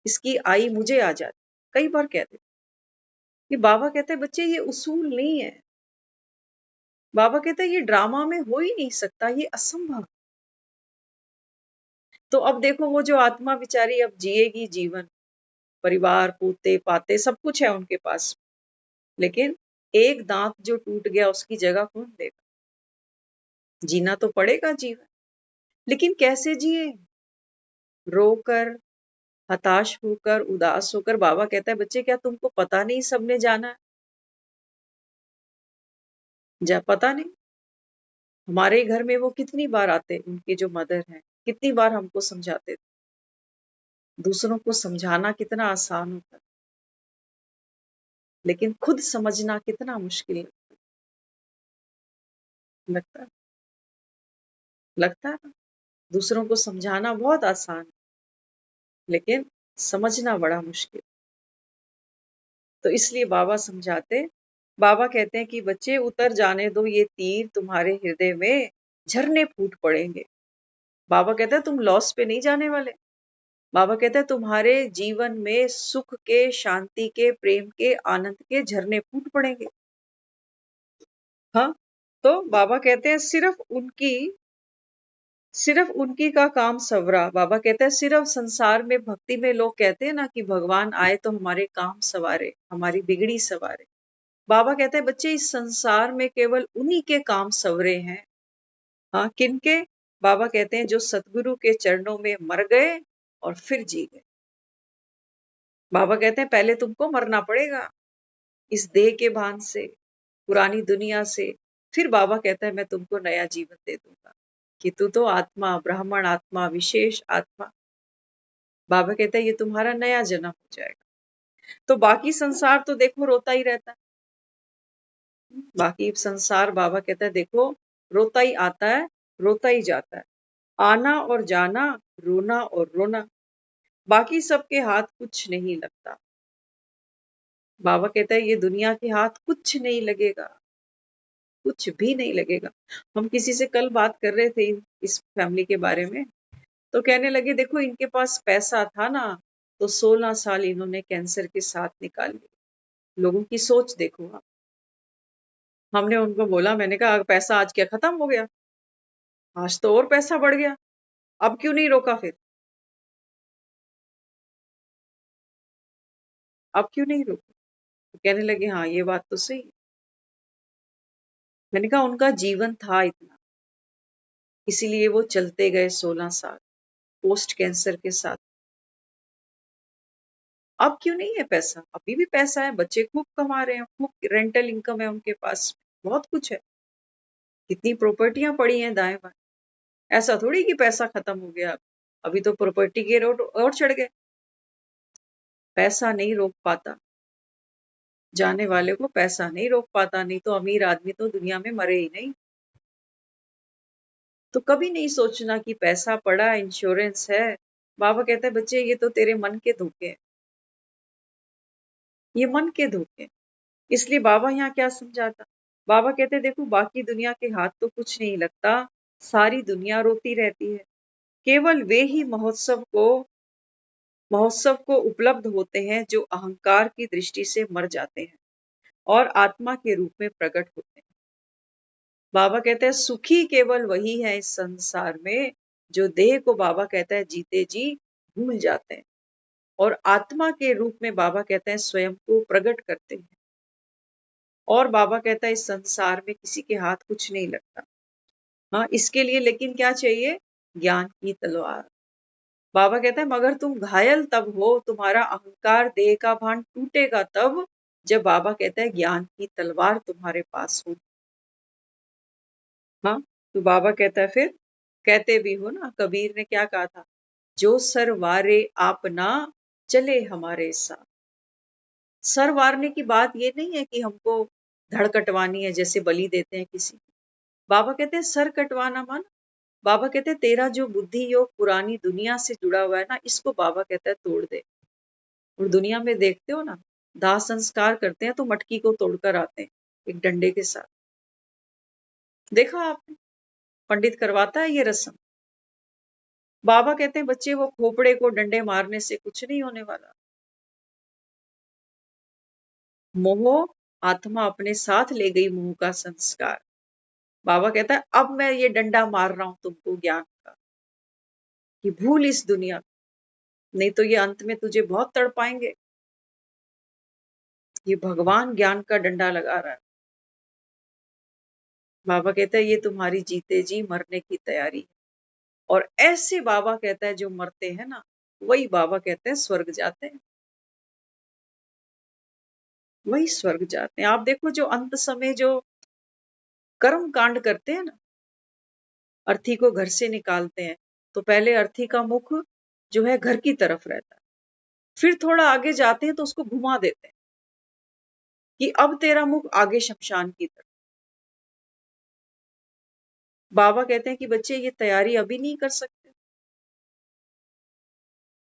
इसकी आई मुझे आ जाती, कई बार कहते हैं। कि बाबा कहते हैं बच्चे ये उसूल नहीं है। बाबा कहते हैं ये ड्रामा में हो ही नहीं सकता, ये असंभव। तो अब देखो वो जो आत्मा बेचारी अब जिएगी जीवन, परिवार पोते पाते सब कुछ है उनके पास, लेकिन एक दांत जो टूट गया उसकी जगह कौन देगा। जीना तो पड़ेगा जीवन, लेकिन कैसे जिए, रोकर, हताश होकर, उदास होकर। बाबा कहता है बच्चे क्या तुमको पता नहीं सबने जाना है, जा पता नहीं। हमारे घर में वो कितनी बार आते, उनके जो मदर हैं, कितनी बार हमको समझाते थे। दूसरों को समझाना कितना आसान होता है, लेकिन खुद समझना कितना मुश्किल लगता है। लगता है ना, दूसरों को समझाना बहुत आसान है, लेकिन समझना बड़ा मुश्किल। तो इसलिए बाबा समझाते, बाबा कहते हैं कि बच्चे उतर जाने दो ये तीर तुम्हारे हृदय में, झरने फूट पड़ेंगे। बाबा कहते हैं तुम लॉस पे नहीं जाने वाले। बाबा कहते हैं तुम्हारे जीवन में सुख के, शांति के, प्रेम के, आनंद के झरने फूट पड़ेंगे। हाँ, तो बाबा कहते हैं सिर्फ उनकी का काम सवरा। बाबा कहते हैं सिर्फ संसार में भक्ति में लोग कहते हैं ना कि भगवान आए तो हमारे काम सवारे, हमारी बिगड़ी सवारे। बाबा कहते हैं बच्चे इस संसार में केवल उन्हीं के काम सवरे हैं। हाँ, किनके? बाबा कहते हैं जो सतगुरु के चरणों में मर गए और फिर जी गए। बाबा कहते हैं पहले तुमको मरना पड़ेगा इस देह के भान से, पुरानी दुनिया से, फिर बाबा कहता है मैं तुमको नया जीवन दे दूंगा कि तू तो आत्मा, ब्राह्मण आत्मा, विशेष आत्मा। बाबा कहता है ये तुम्हारा नया जन्म हो जाएगा। तो बाकी संसार तो देखो रोता ही रहता है। बाकी संसार बाबा कहता है देखो रोता ही आता है, रोता ही जाता है, आना और जाना, रोना और रोना, बाकी सबके हाथ कुछ नहीं लगता। बाबा कहता है ये दुनिया के हाथ कुछ नहीं लगेगा, कुछ भी नहीं लगेगा। हम किसी से कल बात कर रहे थे इस फैमिली के बारे में, तो कहने लगे देखो इनके पास पैसा था ना, तो 16 साल इन्होंने कैंसर के साथ निकाल लिए। लोगों की सोच देखो आप। हमने उनको बोला, मैंने कहा पैसा आज क्या खत्म हो गया? आज तो और पैसा बढ़ गया, अब क्यों नहीं रोका फिर? अब क्यों नहीं रोका? तो कहने लगे हाँ ये बात तो सही है। मैंने कहा उनका जीवन था इतना, इसीलिए वो चलते गए 16 साल पोस्ट कैंसर के साथ। अब क्यों नहीं है पैसा? अभी भी पैसा है, बच्चे खूब कमा रहे हैं, खूब रेंटल इनकम है उनके पास, बहुत कुछ है, कितनी प्रॉपर्टियां पड़ी हैं दाएं बाएं। ऐसा थोड़ी कि पैसा खत्म हो गया, अभी तो प्रॉपर्टी के रेट और चढ़ गए। पैसा नहीं रोक पाता, जाने वाले को पैसा नहीं रोक पाता, नहीं तो अमीर आदमी तो दुनिया में मरे ही नहीं। तो कभी नहीं सोचना कि पैसा पड़ा, इंश्योरेंस है। बाबा कहता है बच्चे ये तो तेरे मन के धोखे हैं, ये मन के धोखे हैं। इसलिए बाबा यहाँ क्या समझाता? बाबा कहते देखो बाकी दुनिया के हाथ तो कुछ नहीं लगता, सारी दुनिया रोती रहती है, केवल वे ही महोत्सव को उपलब्ध होते हैं जो अहंकार की दृष्टि से मर जाते हैं और आत्मा के रूप में प्रकट होते हैं। बाबा कहते हैं सुखी केवल वही है इस संसार में जो देह को बाबा कहता है जीते जी भूल जाते हैं और आत्मा के रूप में बाबा कहते हैं स्वयं को प्रकट करते हैं। और बाबा कहता है इस संसार में किसी के हाथ कुछ नहीं लगता। हाँ, इसके लिए लेकिन क्या चाहिए? ज्ञान की तलवार। बाबा कहता है मगर तुम घायल तब हो, तुम्हारा अहंकार देह का भान टूटेगा तब, जब बाबा कहता है ज्ञान की तलवार तुम्हारे पास हो। हाँ, तो बाबा कहता है फिर, कहते भी हो ना, कबीर ने क्या कहा था? जो सर वारे आप ना चले हमारे साथ। सर वारने की बात ये नहीं है कि हमको धड़ कटवानी है जैसे बलि देते हैं किसी को। बाबा कहते हैं सर कटवाना माना, बाबा कहते हैं तेरा जो बुद्धि योग पुरानी दुनिया से जुड़ा हुआ है ना, इसको बाबा कहता है तोड़ दे। और दुनिया में देखते हो ना, दाह संस्कार करते हैं तो मटकी को तोड़कर आते हैं एक डंडे के साथ। देखा आपने? पंडित करवाता है ये रस्म। बाबा कहते हैं बच्चे वो खोपड़े को डंडे मारने से कुछ नहीं होने वाला। मोह आत्मा अपने साथ ले गई, मोह का संस्कार। बाबा कहता है अब मैं ये डंडा मार रहा हूं तुमको ज्ञान का, कि भूल इस दुनिया, नहीं तो ये अंत में तुझे बहुत तड़पाएंगे। ये भगवान ज्ञान का डंडा लगा रहा है। बाबा कहता है ये तुम्हारी जीते जी मरने की तैयारी है। और ऐसे बाबा कहता है जो मरते हैं ना, वही बाबा कहते हैं स्वर्ग जाते हैं, वही स्वर्ग जाते हैं। आप देखो जो अंत समय जो कर्म कांड करते हैं ना, अर्थी को घर से निकालते हैं, तो पहले अर्थी का मुख जो है घर की तरफ रहता है, फिर थोड़ा आगे जाते हैं तो उसको घुमा देते हैं कि अब तेरा मुख आगे शमशान की तरफ। बाबा कहते हैं कि बच्चे ये तैयारी अभी नहीं कर सकते।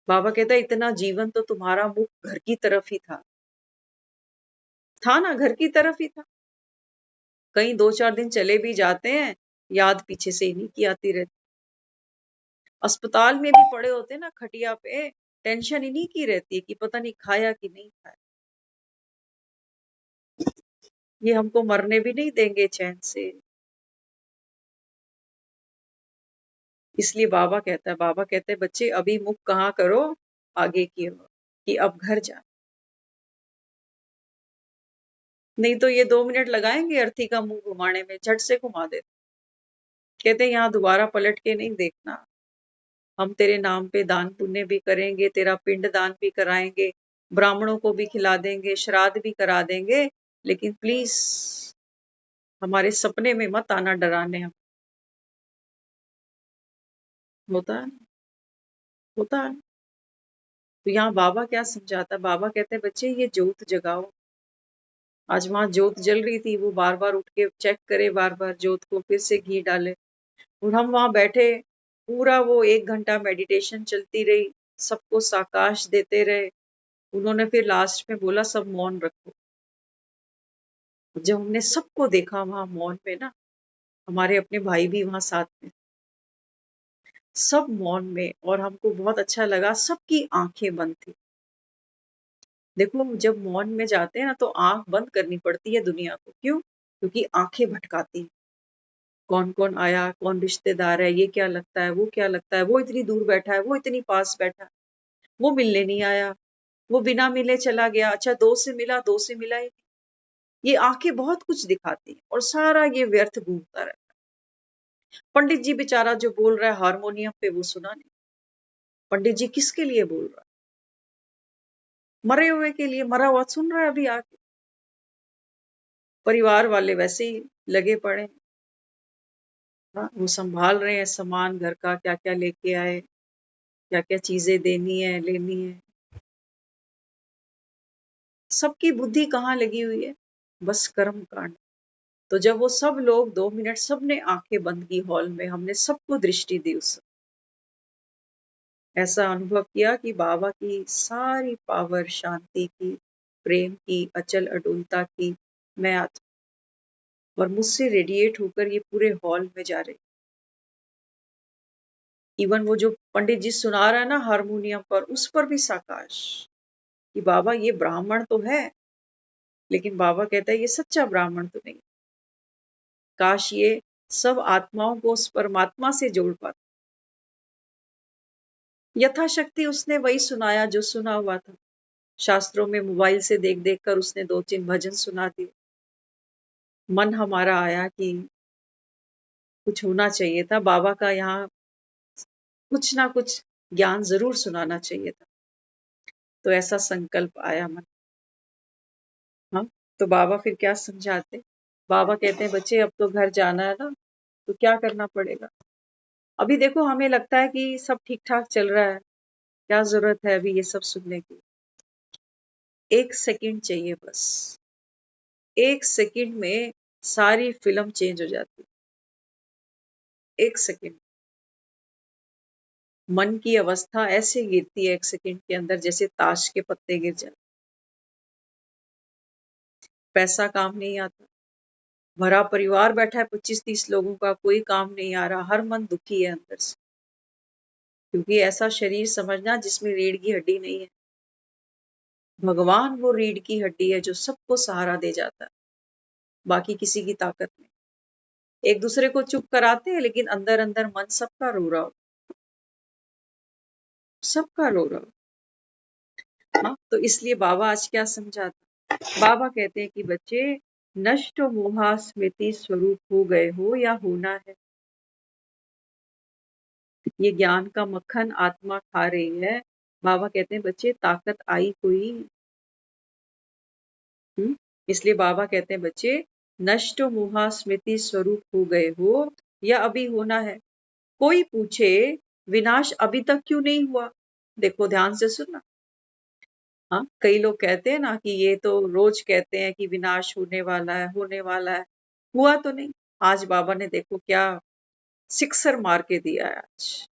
बाबा कहता है इतना जीवन तो तुम्हारा मुख घर की तरफ ही था ना, घर की तरफ ही था। कहीं 2-4 दिन चले भी जाते हैं, याद पीछे से इन्हीं की आती रहती। अस्पताल में भी पड़े होते हैं ना खटिया पे, टेंशन इन्हीं की रहती है कि पता नहीं खाया कि नहीं खाया। ये हमको मरने भी नहीं देंगे चैन से। इसलिए बाबा कहते हैं बच्चे अभी मुख कहाँ करो, आगे की ओर, कि अब घर जा। नहीं तो ये 2 मिनट लगाएंगे अर्थी का मुंह घुमाने में, झट से घुमा देते। कहते हैं यहाँ दोबारा पलट के नहीं देखना, हम तेरे नाम पे दान पुण्य भी करेंगे, तेरा पिंड दान भी कराएंगे, ब्राह्मणों को भी खिला देंगे, श्राद्ध भी करा देंगे, लेकिन प्लीज हमारे सपने में मत आना डराने हम। होता है, होता है। तो यहाँ बाबा क्या समझाता है? बाबा कहते हैं बच्चे ये जोत जगाओ। आज वहां जोत जल रही थी, वो बार बार उठ के चेक करे, बार बार जोत को फिर से घी डाले। और हम वहां बैठे, पूरा वो 1 घंटा मेडिटेशन चलती रही, सबको साकाश देते रहे। उन्होंने फिर लास्ट में बोला सब मौन रखो। जब हमने सबको देखा वहां मौन में ना, हमारे अपने भाई भी वहां साथ में, सब मौन में, और हमको बहुत अच्छा लगा, सबकी आंखें बंद थी। देखो जब मौन में जाते हैं ना तो आंख बंद करनी पड़ती है दुनिया को। क्यों? क्योंकि आंखें भटकाती हैं। कौन कौन आया, कौन रिश्तेदार है, ये क्या लगता है, वो क्या लगता है, वो इतनी दूर बैठा है, वो इतनी पास बैठा है, वो मिलने नहीं आया, वो बिना मिले चला गया, अच्छा दो से मिला, दो से मिला ही नहीं। ये आंखें बहुत कुछ दिखाती हैं और सारा ये व्यर्थ घूमता रहता है। पंडित जी बेचारा जो बोल रहा है हारमोनियम पे, वो सुना नहीं। पंडित जी किसके लिए बोल रहा है? मरे हुए के लिए। मरा हुआ सुन रहा है अभी आके। परिवार वाले वैसे ही लगे पड़े हैं। हाँ, वो संभाल रहे हैं सामान घर का, क्या क्या लेके आए, क्या क्या चीजें देनी है, लेनी है। सबकी बुद्धि कहाँ लगी हुई है? बस कर्म कांड। तो जब वो सब लोग 2 मिनट सबने आंखें बंद की हॉल में, हमने सबको दृष्टि दी, उस ऐसा अनुभव किया कि बाबा की सारी पावर, शांति की, प्रेम की, अचल अडोलता की मैं और मुझसे रेडिएट होकर ये पूरे हॉल में जा रही। इवन वो जो पंडित जी सुना रहा है ना हारमोनियम पर, उस पर भी साकाश कि बाबा ये ब्राह्मण तो है, लेकिन बाबा कहता है ये सच्चा ब्राह्मण तो नहीं। काश ये सब आत्माओं को उस परमात्मा से जोड़ पाता। यथाशक्ति उसने वही सुनाया जो सुना हुआ था शास्त्रों में। मोबाइल से देख देख कर उसने 2-3 भजन सुना दिए। मन हमारा आया कि कुछ होना चाहिए था, बाबा का यहाँ कुछ ना कुछ ज्ञान जरूर सुनाना चाहिए था। तो ऐसा संकल्प आया मन। हाँ, तो बाबा फिर क्या समझाते? बाबा कहते हैं बच्चे अब तो घर जाना है ना, तो क्या करना पड़ेगा? अभी देखो हमें लगता है कि सब ठीक ठाक चल रहा है, क्या जरूरत है अभी ये सब सुनने की? 1 सेकंड चाहिए बस। 1 सेकंड में सारी फिल्म चेंज हो जाती है। 1 सेकंड। मन की अवस्था ऐसे गिरती है 1 सेकंड के अंदर, जैसे ताश के पत्ते गिर जाते। पैसा काम नहीं आता। भरा परिवार बैठा है 25-30 लोगों का, कोई काम नहीं आ रहा, हर मन दुखी है अंदर से। क्योंकि ऐसा शरीर समझना जिसमें रीढ़ की हड्डी नहीं है। भगवान वो रीढ़ की हड्डी है जो सबको सहारा दे जाता है, बाकी किसी की ताकत नहीं। एक दूसरे को चुप कराते हैं, लेकिन अंदर अंदर मन सबका रो रहा हो, सबका रो रहा हो। हाँ, तो इसलिए बाबा आज क्या समझाते? बाबा कहते हैं कि बच्चे नष्ट मोहा स्मृति स्वरूप हो गए हो या होना है। ये ज्ञान का मक्खन आत्मा खा रही है। बाबा कहते हैं बच्चे ताकत आई कोई। इसलिए बाबा कहते हैं बच्चे नष्ट मोहा स्मृति स्वरूप हो गए हो या अभी होना है। कोई पूछे विनाश अभी तक क्यों नहीं हुआ? देखो ध्यान से सुनना। हाँ, कई लोग कहते हैं ना कि ये तो रोज कहते हैं कि विनाश होने वाला है, होने वाला है। हुआ तो नहीं। आज बाबा ने देखो क्या सिक्सर मार के दिया है आज,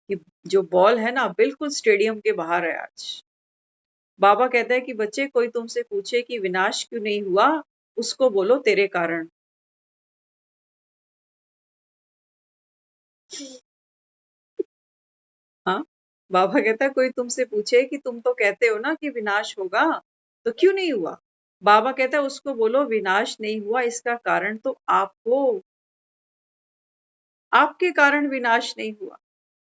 कि जो बॉल है ना बिल्कुल स्टेडियम के बाहर है आज। बाबा कहता है कि बच्चे कोई तुमसे पूछे कि विनाश क्यों नहीं हुआ, उसको बोलो तेरे कारण। हाँ, बाबा कहता है कोई तुमसे पूछे कि तुम तो कहते हो ना कि विनाश होगा, तो क्यों नहीं हुआ? बाबा कहता है उसको बोलो विनाश नहीं हुआ, इसका कारण तो आप हो। आपके कारण विनाश नहीं हुआ।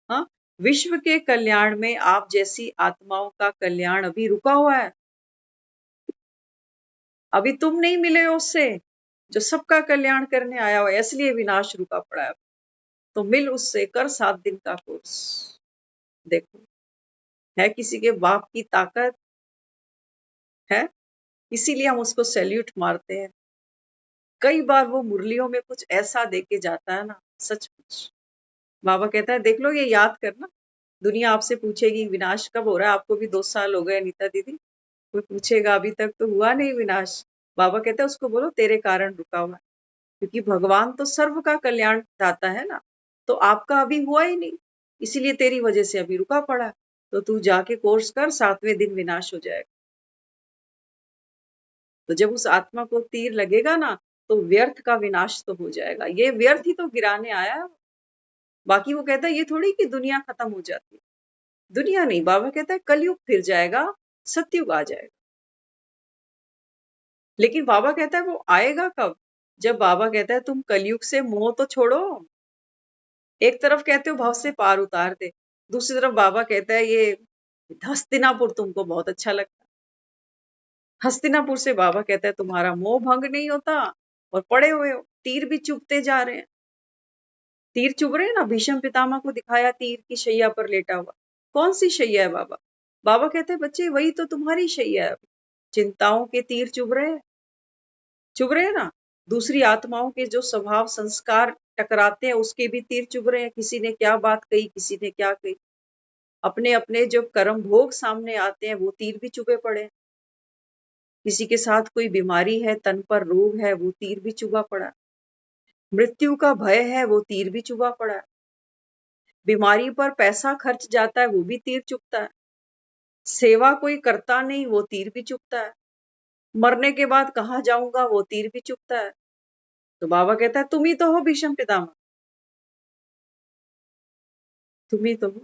हाँ, विश्व के कल्याण में आप जैसी आत्माओं का कल्याण अभी रुका हुआ है। अभी तुम नहीं मिले हो उससे जो सबका कल्याण करने आया हुआ है, इसलिए विनाश रुका पड़ा है। तो मिल उससे, कर 7 दिन का कोर्स। देखो, है किसी के बाप की ताकत है, इसीलिए हम उसको सैल्यूट मारते हैं। कई बार वो मुरलियों में कुछ ऐसा दे के जाता है ना, सचमुच। बाबा कहता है देख लो, ये याद करना, दुनिया आपसे पूछेगी विनाश कब हो रहा है। आपको भी 2 साल हो गए अनीता दीदी, कोई पूछेगा अभी तक तो हुआ नहीं विनाश। बाबा कहता है उसको बोलो तेरे कारण रुका हुआ है, क्योंकि भगवान तो सर्व का कल्याण चाहता है ना, तो आपका अभी हुआ ही नहीं, इसीलिए तेरी वजह से अभी रुका पड़ा है। तो तू जाके कोर्स कर, 7वें दिन विनाश हो जाएगा। तो जब उस आत्मा को तीर लगेगा ना, तो व्यर्थ का विनाश तो हो जाएगा। ये व्यर्थ ही तो गिराने आया है। बाकी वो कहता है ये थोड़ी कि दुनिया खत्म हो जाती है, दुनिया नहीं, बाबा कहता है कलयुग फिर जाएगा, सतयुग आ जाएगा। लेकिन बाबा कहता है वो आएगा कब? जब बाबा कहता है तुम कलयुग से मोह तो छोड़ो। एक तरफ कहते हो भव से पार उतार दे, दूसरी तरफ बाबा कहता है ये हस्तिनापुर तुमको बहुत अच्छा लगता है। हस्तिनापुर से बाबा कहता है तुम्हारा मोह भंग नहीं होता, और पड़े हुए हो, तीर भी चुभते जा रहे हैं। तीर चुभ रहे हैं ना, भीष्म पितामह को दिखाया तीर की शैया पर लेटा हुआ। कौन सी शैया है बाबा? बाबा कहते हैं बच्चे वही तो तुम्हारी शैया है। चिंताओं के तीर चुभ रहे हैं, चुभ रहे हैं ना। दूसरी आत्माओं के जो स्वभाव संस्कार टकराते हैं, उसके भी तीर चुभ रहे हैं। किसी ने क्या बात कही, किसी ने क्या कही, अपने अपने जो कर्म भोग सामने आते हैं, वो तीर भी चुभे पड़े हैं। किसी के साथ कोई बीमारी है, तन पर रोग है, वो तीर भी चुभा पड़ा। मृत्यु का भय है, वो तीर भी चुभा पड़ा। बीमारी पर पैसा खर्च जाता है, वो भी तीर चुभता है। सेवा कोई करता नहीं, वो तीर भी चुभता है। मरने के बाद कहाँ जाऊंगा, वो तीर भी चुभता है। तो बाबा कहता है तुम ही तो हो भीष्म पितामह, तुम ही तो हो।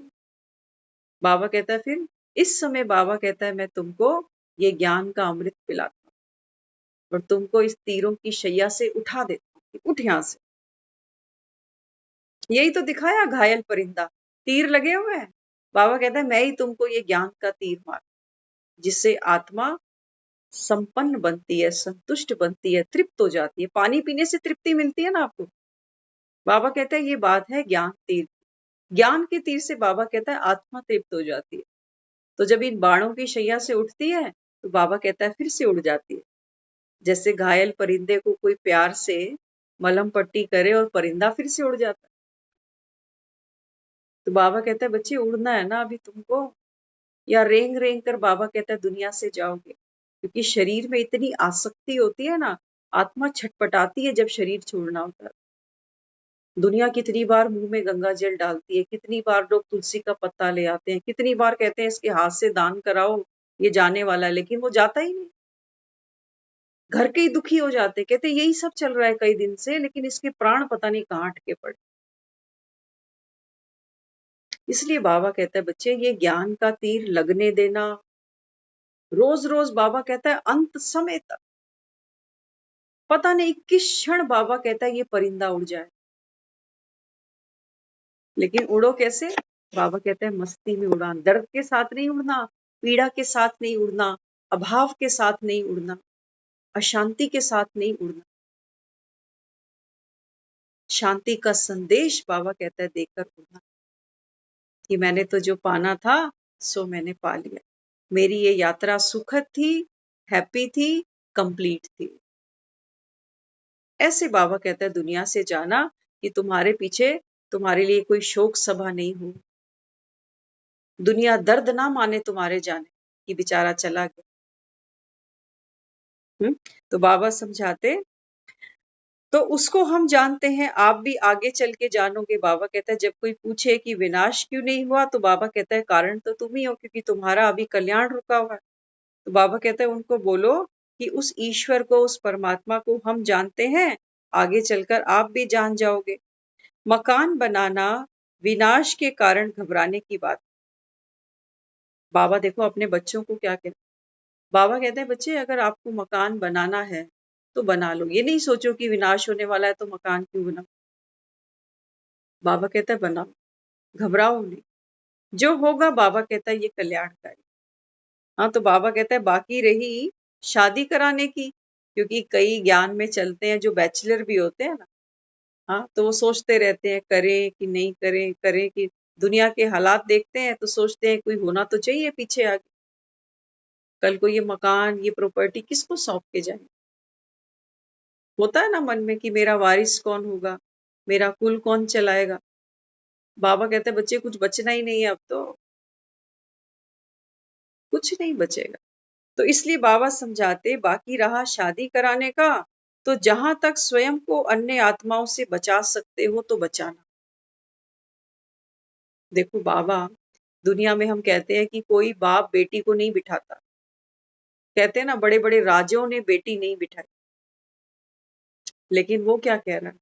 बाबा कहता है फिर इस समय बाबा कहता है मैं तुमको ये ज्ञान का अमृत पिलाता हूँ, और तुमको इस तीरों की शैया से उठा देता हूँ, उठ यहां से। यही तो दिखाया घायल परिंदा, तीर लगे हुए हैं। बाबा कहता है मैं ही तुमको ये ज्ञान का तीर मार, जिससे आत्मा संपन्न बनती है, संतुष्ट बनती है, तृप्त हो जाती है। पानी पीने से तृप्ति मिलती है ना आपको। बाबा कहता है ये बात है ज्ञान तीर। ज्ञान के तीर से बाबा कहता है आत्मा तृप्त हो जाती है। तो जब इन बाणों की शैया से उठती है, तो बाबा कहता है फिर से उड़ जाती है। जैसे घायल परिंदे को कोई प्यार से मलहम पट्टी करे और परिंदा फिर से उड़ जाता है। तो बाबा कहता है बच्चे उड़ना है ना अभी तुमको, या रेंग रेंग कर बाबा कहता है दुनिया से जाओगे। क्योंकि शरीर में इतनी आसक्ति होती है ना, आत्मा छटपटाती है जब शरीर छोड़ना होता है। दुनिया कितनी बार मुंह में गंगा जल डालती है, कितनी बार लोग तुलसी का पत्ता ले आते हैं, कितनी बार कहते हैं इसके हाथ से दान कराओ, ये जाने वाला है, लेकिन वो जाता ही नहीं। घर के ही दुखी हो जाते, कहते यही सब चल रहा है कई दिन से, लेकिन इसके प्राण पता नहीं कहाँ अटके पड़े। इसलिए बाबा कहता है बच्चे ये ज्ञान का तीर लगने देना। रोज रोज बाबा कहता है अंत समय तक, पता नहीं किस क्षण बाबा कहता है ये परिंदा उड़ जाए। लेकिन उड़ो कैसे? बाबा कहते हैं मस्ती में उड़ान, दर्द के साथ नहीं उड़ना, पीड़ा के साथ नहीं उड़ना, अभाव के साथ नहीं उड़ना, अशांति के साथ नहीं उड़ना। शांति का संदेश बाबा कहता है देकर उड़ना, कि मैंने तो जो पाना था सो मैंने पा लिया। मेरी ये यात्रा सुखद थी, हैप्पी थी, कंप्लीट थी। ऐसे बाबा कहता है दुनिया से जाना, कि तुम्हारे पीछे तुम्हारे लिए कोई शोक सभा नहीं हो। दुनिया दर्द ना माने तुम्हारे जाने कि बेचारा चला गया। तो बाबा समझाते, तो उसको हम जानते हैं, आप भी आगे चल के जानोगे। बाबा कहता है जब कोई पूछे कि विनाश क्यों नहीं हुआ, तो बाबा कहता है कारण तो तुम ही हो, क्योंकि तुम्हारा अभी कल्याण रुका हुआ है। तो बाबा कहता है उनको बोलो कि उस ईश्वर को, उस परमात्मा को हम जानते हैं, आगे चलकर आप भी जान जाओगे। मकान बनाना विनाश के कारण घबराने की बात। बाबा देखो अपने बच्चों को क्या कहते हैं। बाबा कहते हैं बच्चे अगर आपको मकान बनाना है तो बना लो, ये नहीं सोचो कि विनाश होने वाला है तो मकान क्यों बनाओ। बाबा कहता है बनाओ, घबराओ नहीं, जो होगा बाबा कहता है ये कल्याणकारी। हाँ, तो बाबा कहता है बाकी रही शादी कराने की, क्योंकि कई ज्ञान में चलते हैं जो बैचलर भी होते हैं ना, हाँ, तो वो सोचते रहते हैं करें कि नहीं करें, करें कि, दुनिया के हालात देखते हैं तो सोचते हैं कोई होना तो चाहिए पीछे आगे, कल को ये मकान, ये प्रॉपर्टी किसको सौंप के जाए। होता है ना मन में कि मेरा वारिस कौन होगा, मेरा कुल कौन चलाएगा। बाबा कहते हैं बच्चे कुछ बचना ही नहीं है, अब तो कुछ नहीं बचेगा। तो इसलिए बाबा समझाते, बाकी रहा शादी कराने का, तो जहां तक स्वयं को अन्य आत्माओं से बचा सकते हो तो बचाना। देखो बाबा, दुनिया में हम कहते हैं कि कोई बाप बेटी को नहीं बिठाता, कहते हैं ना बड़े बड़े राजाओं ने बेटी नहीं बिठाई, लेकिन वो क्या कह रहा है,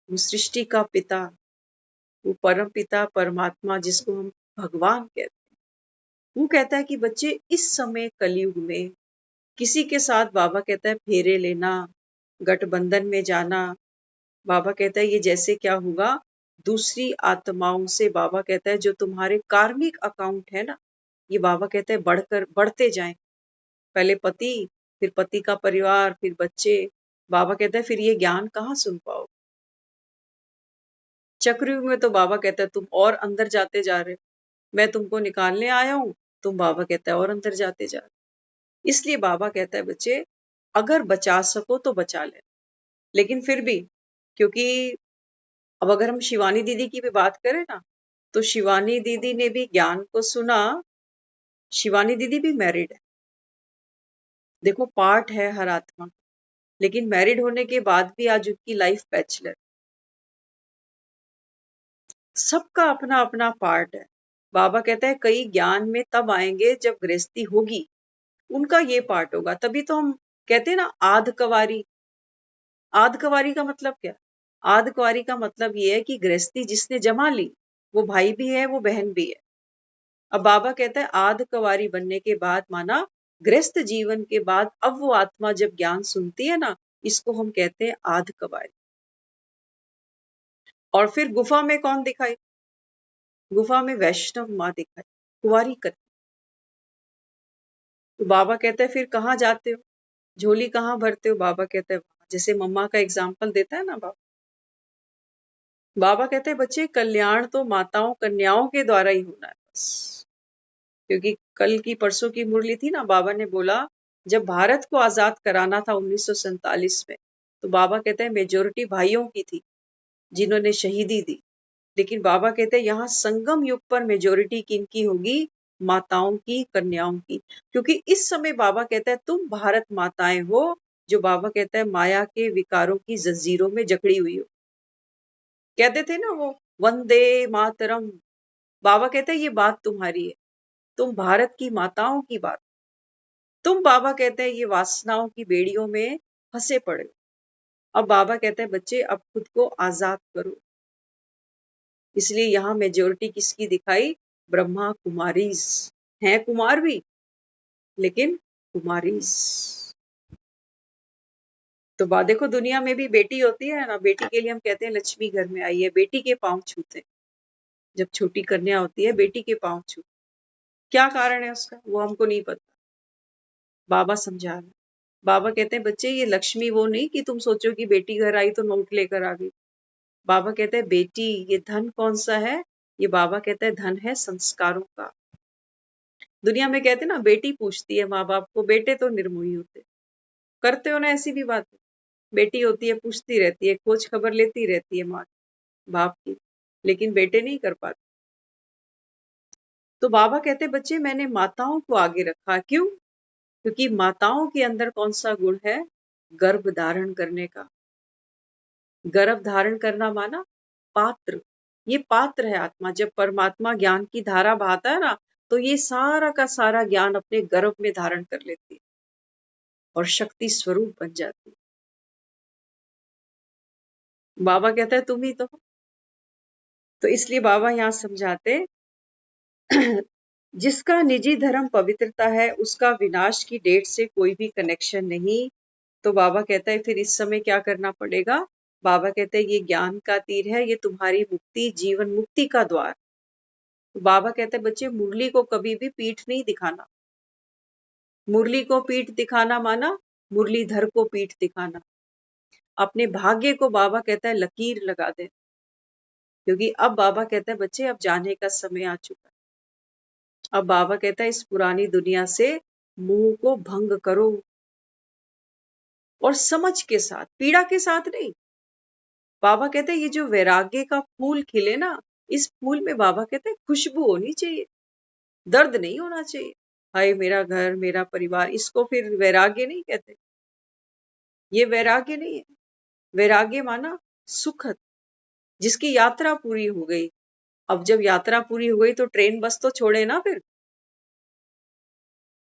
वो सृष्टि का पिता, वो परम पिता परमात्मा जिसको हम भगवान कहते हैं, वो कहता है कि बच्चे इस समय कलयुग में किसी के साथ, बाबा कहता है फेरे लेना, गठबंधन में जाना, बाबा कहता है ये जैसे क्या होगा, दूसरी आत्माओं से, बाबा कहता है जो तुम्हारे कार्मिक अकाउंट है ना, ये बाबा कहते हैं बढ़कर बढ़ते जाएं। पहले पति, फिर पति का परिवार, फिर बच्चे। बाबा कहता है फिर ये ज्ञान कहाँ सुन पाओ। चक्रयुग में तो बाबा कहता है तुम और अंदर जाते जा रहे हो, मैं तुमको निकालने आया हूं, तुम, बाबा कहता है, और अंदर जाते जा रहे हो। इसलिए बाबा कहता है बच्चे, अगर बचा सको तो बचा ले, लेकिन फिर भी, क्योंकि अब अगर हम शिवानी दीदी की भी बात करें ना, तो शिवानी दीदी ने भी ज्ञान को सुना। शिवानी दीदी भी मैरिड है। देखो पार्ट है हर आत्मा, लेकिन मैरिड होने के बाद भी आज उनकी लाइफ बैचलर। सबका अपना अपना पार्ट है। बाबा कहता है कई ज्ञान में तब आएंगे जब गृहस्थी होगी, उनका ये पार्ट होगा। तभी तो हम कहते हैं ना आध कवारी। आध कवारी का मतलब क्या? आध कवारी का मतलब ये है कि गृहस्थी जिसने जमा ली, वो भाई भी है, वो बहन भी है। अब बाबा कहता है आध कवारी बनने के बाद, माना गृहस्थ जीवन के बाद, अब वो आत्मा जब ज्ञान सुनती है ना, इसको हम कहते हैं आध कवारी। और फिर गुफा में कौन दिखाई? गुफा में वैष्णव माँ दिखाई, कुंवारी कन्या। तो बाबा कहता है फिर कहाँ जाते हो, झोली कहाँ भरते हो? बाबा कहता है वहां। जैसे मम्मा का एग्जाम्पल देता है ना बाबा, बाबा कहते हैं बच्चे कल्याण तो माताओं कन्याओं के द्वारा ही होना है बस। क्योंकि कल की परसों की मुरली थी ना, बाबा ने बोला जब भारत को आजाद कराना था 1947 में, तो बाबा कहते हैं मेजोरिटी भाइयों की थी जिन्होंने शहीदी दी। लेकिन बाबा कहते हैं यहाँ संगम युग पर मेजोरिटी किनकी होगी? माताओं की, कन्याओं की। क्योंकि इस समय बाबा कहता है तुम भारत माताएं हो, जो बाबा कहता है माया के विकारों की जंजीरों में जकड़ी हुई हो। कहते थे ना वो वंदे मातरम, बाबा कहते हैं ये बात तुम्हारी है, तुम भारत की माताओं की बात। तुम, बाबा कहते हैं, ये वासनाओं की बेड़ियों में फंसे पड़े हो। अब बाबा कहते हैं बच्चे अब खुद को आजाद करो। इसलिए यहाँ मेजोरिटी किसकी दिखाई? ब्रह्मा कुमारीज हैं, कुमार भी, लेकिन कुमारीज। तो बात देखो, दुनिया में भी बेटी होती है ना, बेटी के लिए हम कहते हैं लक्ष्मी घर में आई है, बेटी के पांव छूते हैं। जब छोटी कन्या होती है, बेटी के पांव छूते। क्या कारण है उसका, वो हमको नहीं पता, बाबा समझा रहे हैं। बाबा कहते हैं बच्चे ये लक्ष्मी वो नहीं कि तुम सोचो कि बेटी घर आई तो नोट लेकर आ गई। बाबा कहते हैं बेटी, ये धन कौन सा है? ये बाबा कहते हैं धन है संस्कारों का। दुनिया में कहते हैं ना बेटी पूछती है माँ बाप को, बेटे तो निर्मोही होते। करते हो ना ऐसी भी बात? बेटी होती है पूछती रहती है, खोज खबर लेती रहती है माँ बाप की, लेकिन बेटे नहीं कर पाते। तो बाबा कहते हैं बच्चे मैंने माताओं को आगे रखा, क्यों? क्योंकि माताओं के अंदर कौन सा गुण है? गर्भ धारण करने का। गर्भ धारण करना माना पात्र। ये पात्र है आत्मा। जब परमात्मा ज्ञान की धारा बहाता है ना, तो ये सारा का सारा ज्ञान अपने गर्भ में धारण कर लेती है और शक्ति स्वरूप बन जाती है। बाबा कहता है तुम ही तो हो। तो इसलिए बाबा यहाँ समझाते जिसका निजी धर्म पवित्रता है, उसका विनाश की डेट से कोई भी कनेक्शन नहीं। तो बाबा कहता है फिर इस समय क्या करना पड़ेगा? बाबा कहते हैं ये ज्ञान का तीर है, ये तुम्हारी मुक्ति, जीवन मुक्ति का द्वार। तो बाबा कहते हैं बच्चे मुरली को कभी भी पीठ नहीं दिखाना। मुरली को पीठ दिखाना माना मुरलीधर को पीठ दिखाना। अपने भाग्य को, बाबा कहता है, लकीर लगा दे। क्योंकि अब बाबा कहता है बच्चे अब जाने का समय आ चुका है। अब बाबा कहता है इस पुरानी दुनिया से मुंह को भंग करो। और समझ के साथ, पीड़ा के साथ नहीं। बाबा कहते हैं ये जो वैराग्य का फूल खिले ना, इस फूल में बाबा कहते हैं खुशबू होनी चाहिए, दर्द नहीं होना चाहिए। हाय मेरा घर, मेरा परिवार, इसको फिर वैराग्य नहीं कहते। ये वैराग्य नहीं है। वैराग्य माना सुखद, जिसकी यात्रा पूरी हो गई। अब जब यात्रा पूरी हो गई तो ट्रेन बस तो छोड़े ना फिर।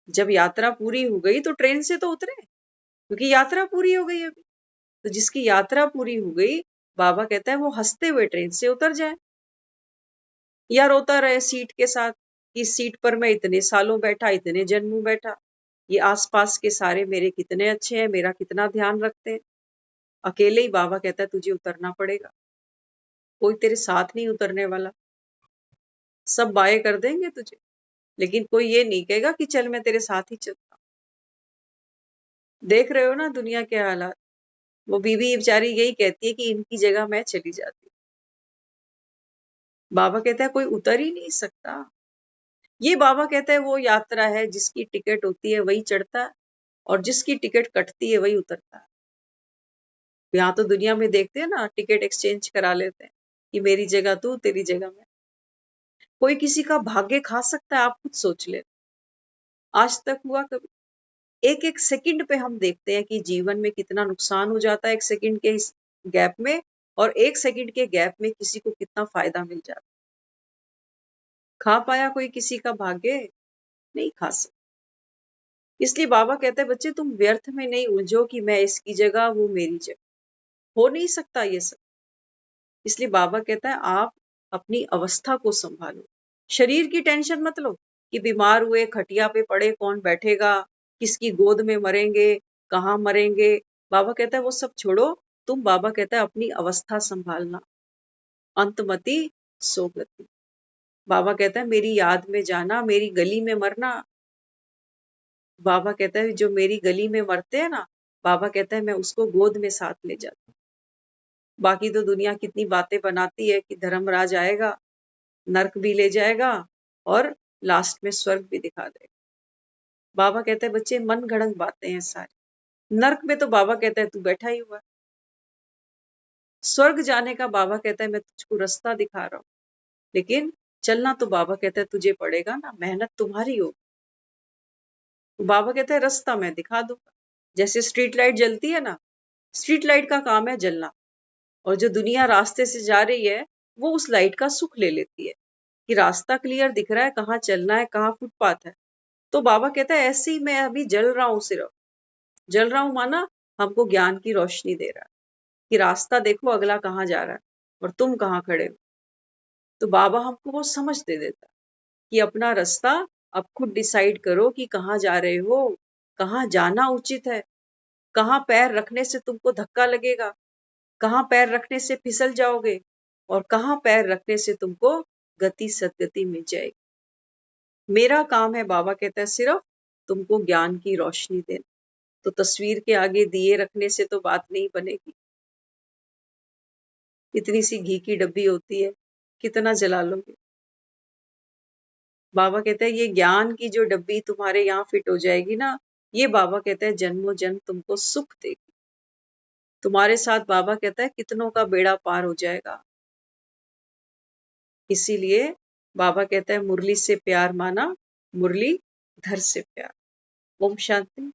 जब यात्रा पूरी हो गई तो ट्रेन से तो उतरे, क्योंकि यात्रा पूरी हो गई अभी। तो जिसकी यात्रा पूरी हो गई, बाबा कहता है वो हंसते हुए ट्रेन से उतर जाए, या रोता रहे सीट के साथ कि इस सीट पर मैं इतने सालों बैठा, इतने जन्मों बैठा, ये आसपास के सारे मेरे कितने अच्छे हैं, मेरा कितना ध्यान रखते हैं। अकेले ही बाबा कहता है तुझे उतरना पड़ेगा, कोई तेरे साथ नहीं उतरने वाला। सब बाय कर देंगे तुझे, लेकिन कोई ये नहीं कहेगा कि चल मैं तेरे साथ ही चलता हूं। देख रहे हो ना दुनिया के हालात। वो बीवी बेचारी यही कहती है कि इनकी जगह मैं चली जाती। बाबा कहता है कोई उतर ही नहीं सकता। ये बाबा कहता है वो यात्रा है जिसकी टिकट होती है वही चढ़ता है, और जिसकी टिकट कटती है वही उतरता है। यहाँ तो दुनिया में देखते हैं ना, टिकट एक्सचेंज करा लेते हैं कि मेरी जगह तू, तेरी जगह मैं। कोई किसी का भाग्य खा सकता है, आप खुद सोच ले। आज तक हुआ कभी? एक एक सेकंड पे हम देखते हैं कि जीवन में कितना नुकसान हो जाता है एक सेकंड के इस गैप में, और एक सेकंड के गैप में किसी को कितना फायदा मिल जाता है। खा पाया कोई किसी का भाग्य? नहीं खा सकता। इसलिए बाबा कहते हैं बच्चे तुम व्यर्थ में नहीं उलझो कि मैं इसकी जगह, वो मेरी जगह। हो नहीं सकता ये सब। इसलिए बाबा कहता है आप अपनी अवस्था को संभालो। शरीर की टेंशन मत लो कि बीमार हुए खटिया पे पड़े कौन बैठेगा, किसकी गोद में मरेंगे, कहाँ मरेंगे। बाबा कहता है वो सब छोड़ो। तुम, बाबा कहता है, अपनी अवस्था संभालना। अंतमति सोगति। बाबा कहता है मेरी याद में जाना, मेरी गली में मरना। बाबा कहता है जो मेरी गली में मरते हैं ना, बाबा कहता है मैं उसको गोद में साथ ले जाता हूँ। बाकी तो दुनिया कितनी बातें बनाती है कि धर्मराज आएगा, नर्क भी ले जाएगा और लास्ट में स्वर्ग भी दिखा देगा। बाबा कहते हैं बच्चे मन गढ़ंत बातें हैं सारी। नर्क में तो बाबा कहता है तू बैठा ही हुआ। स्वर्ग जाने का बाबा कहता है मैं तुझको रास्ता दिखा रहा हूँ, लेकिन चलना तो बाबा कहता है तुझे पड़ेगा ना, मेहनत तुम्हारी हो। तो बाबा कहता है रास्ता मैं दिखा दूंगा। जैसे स्ट्रीट लाइट जलती है ना, स्ट्रीट लाइट का काम है जलना, और जो दुनिया रास्ते से जा रही है वो उस लाइट का सुख ले लेती है कि रास्ता क्लियर दिख रहा है, कहाँ चलना है, कहाँ फुटपाथ है। तो बाबा कहता है ऐसे ही मैं अभी जल रहा हूँ, सिर्फ जल रहा हूँ माना हमको ज्ञान की रोशनी दे रहा है कि रास्ता देखो अगला कहाँ जा रहा है और तुम कहाँ खड़े हो। तो बाबा हमको वो समझ दे देता है कि अपना रास्ता अब खुद डिसाइड करो कि कहाँ जा रहे हो, कहाँ जाना उचित है, कहाँ पैर रखने से तुमको धक्का लगेगा, कहाँ पैर रखने से फिसल जाओगे, और कहाँ पैर रखने से तुमको गति सदगति मिल जाएगी। मेरा काम है, बाबा कहता है, सिर्फ तुमको ज्ञान की रोशनी देना। तो तस्वीर के आगे दिए रखने से तो बात नहीं बनेगी। इतनी सी घी की डब्बी होती है, कितना जला लोगे। बाबा कहता है ये ज्ञान की जो डब्बी तुम्हारे यहाँ फिट हो जाएगी ना, ये बाबा कहता है जन्मों जन्म तुमको सुख देगी। तुम्हारे साथ बाबा कहता है कितनों का बेड़ा पार हो जाएगा। इसीलिए बाबा कहता है मुरली से प्यार माना, मुरली धर से प्यार। ओम शांति।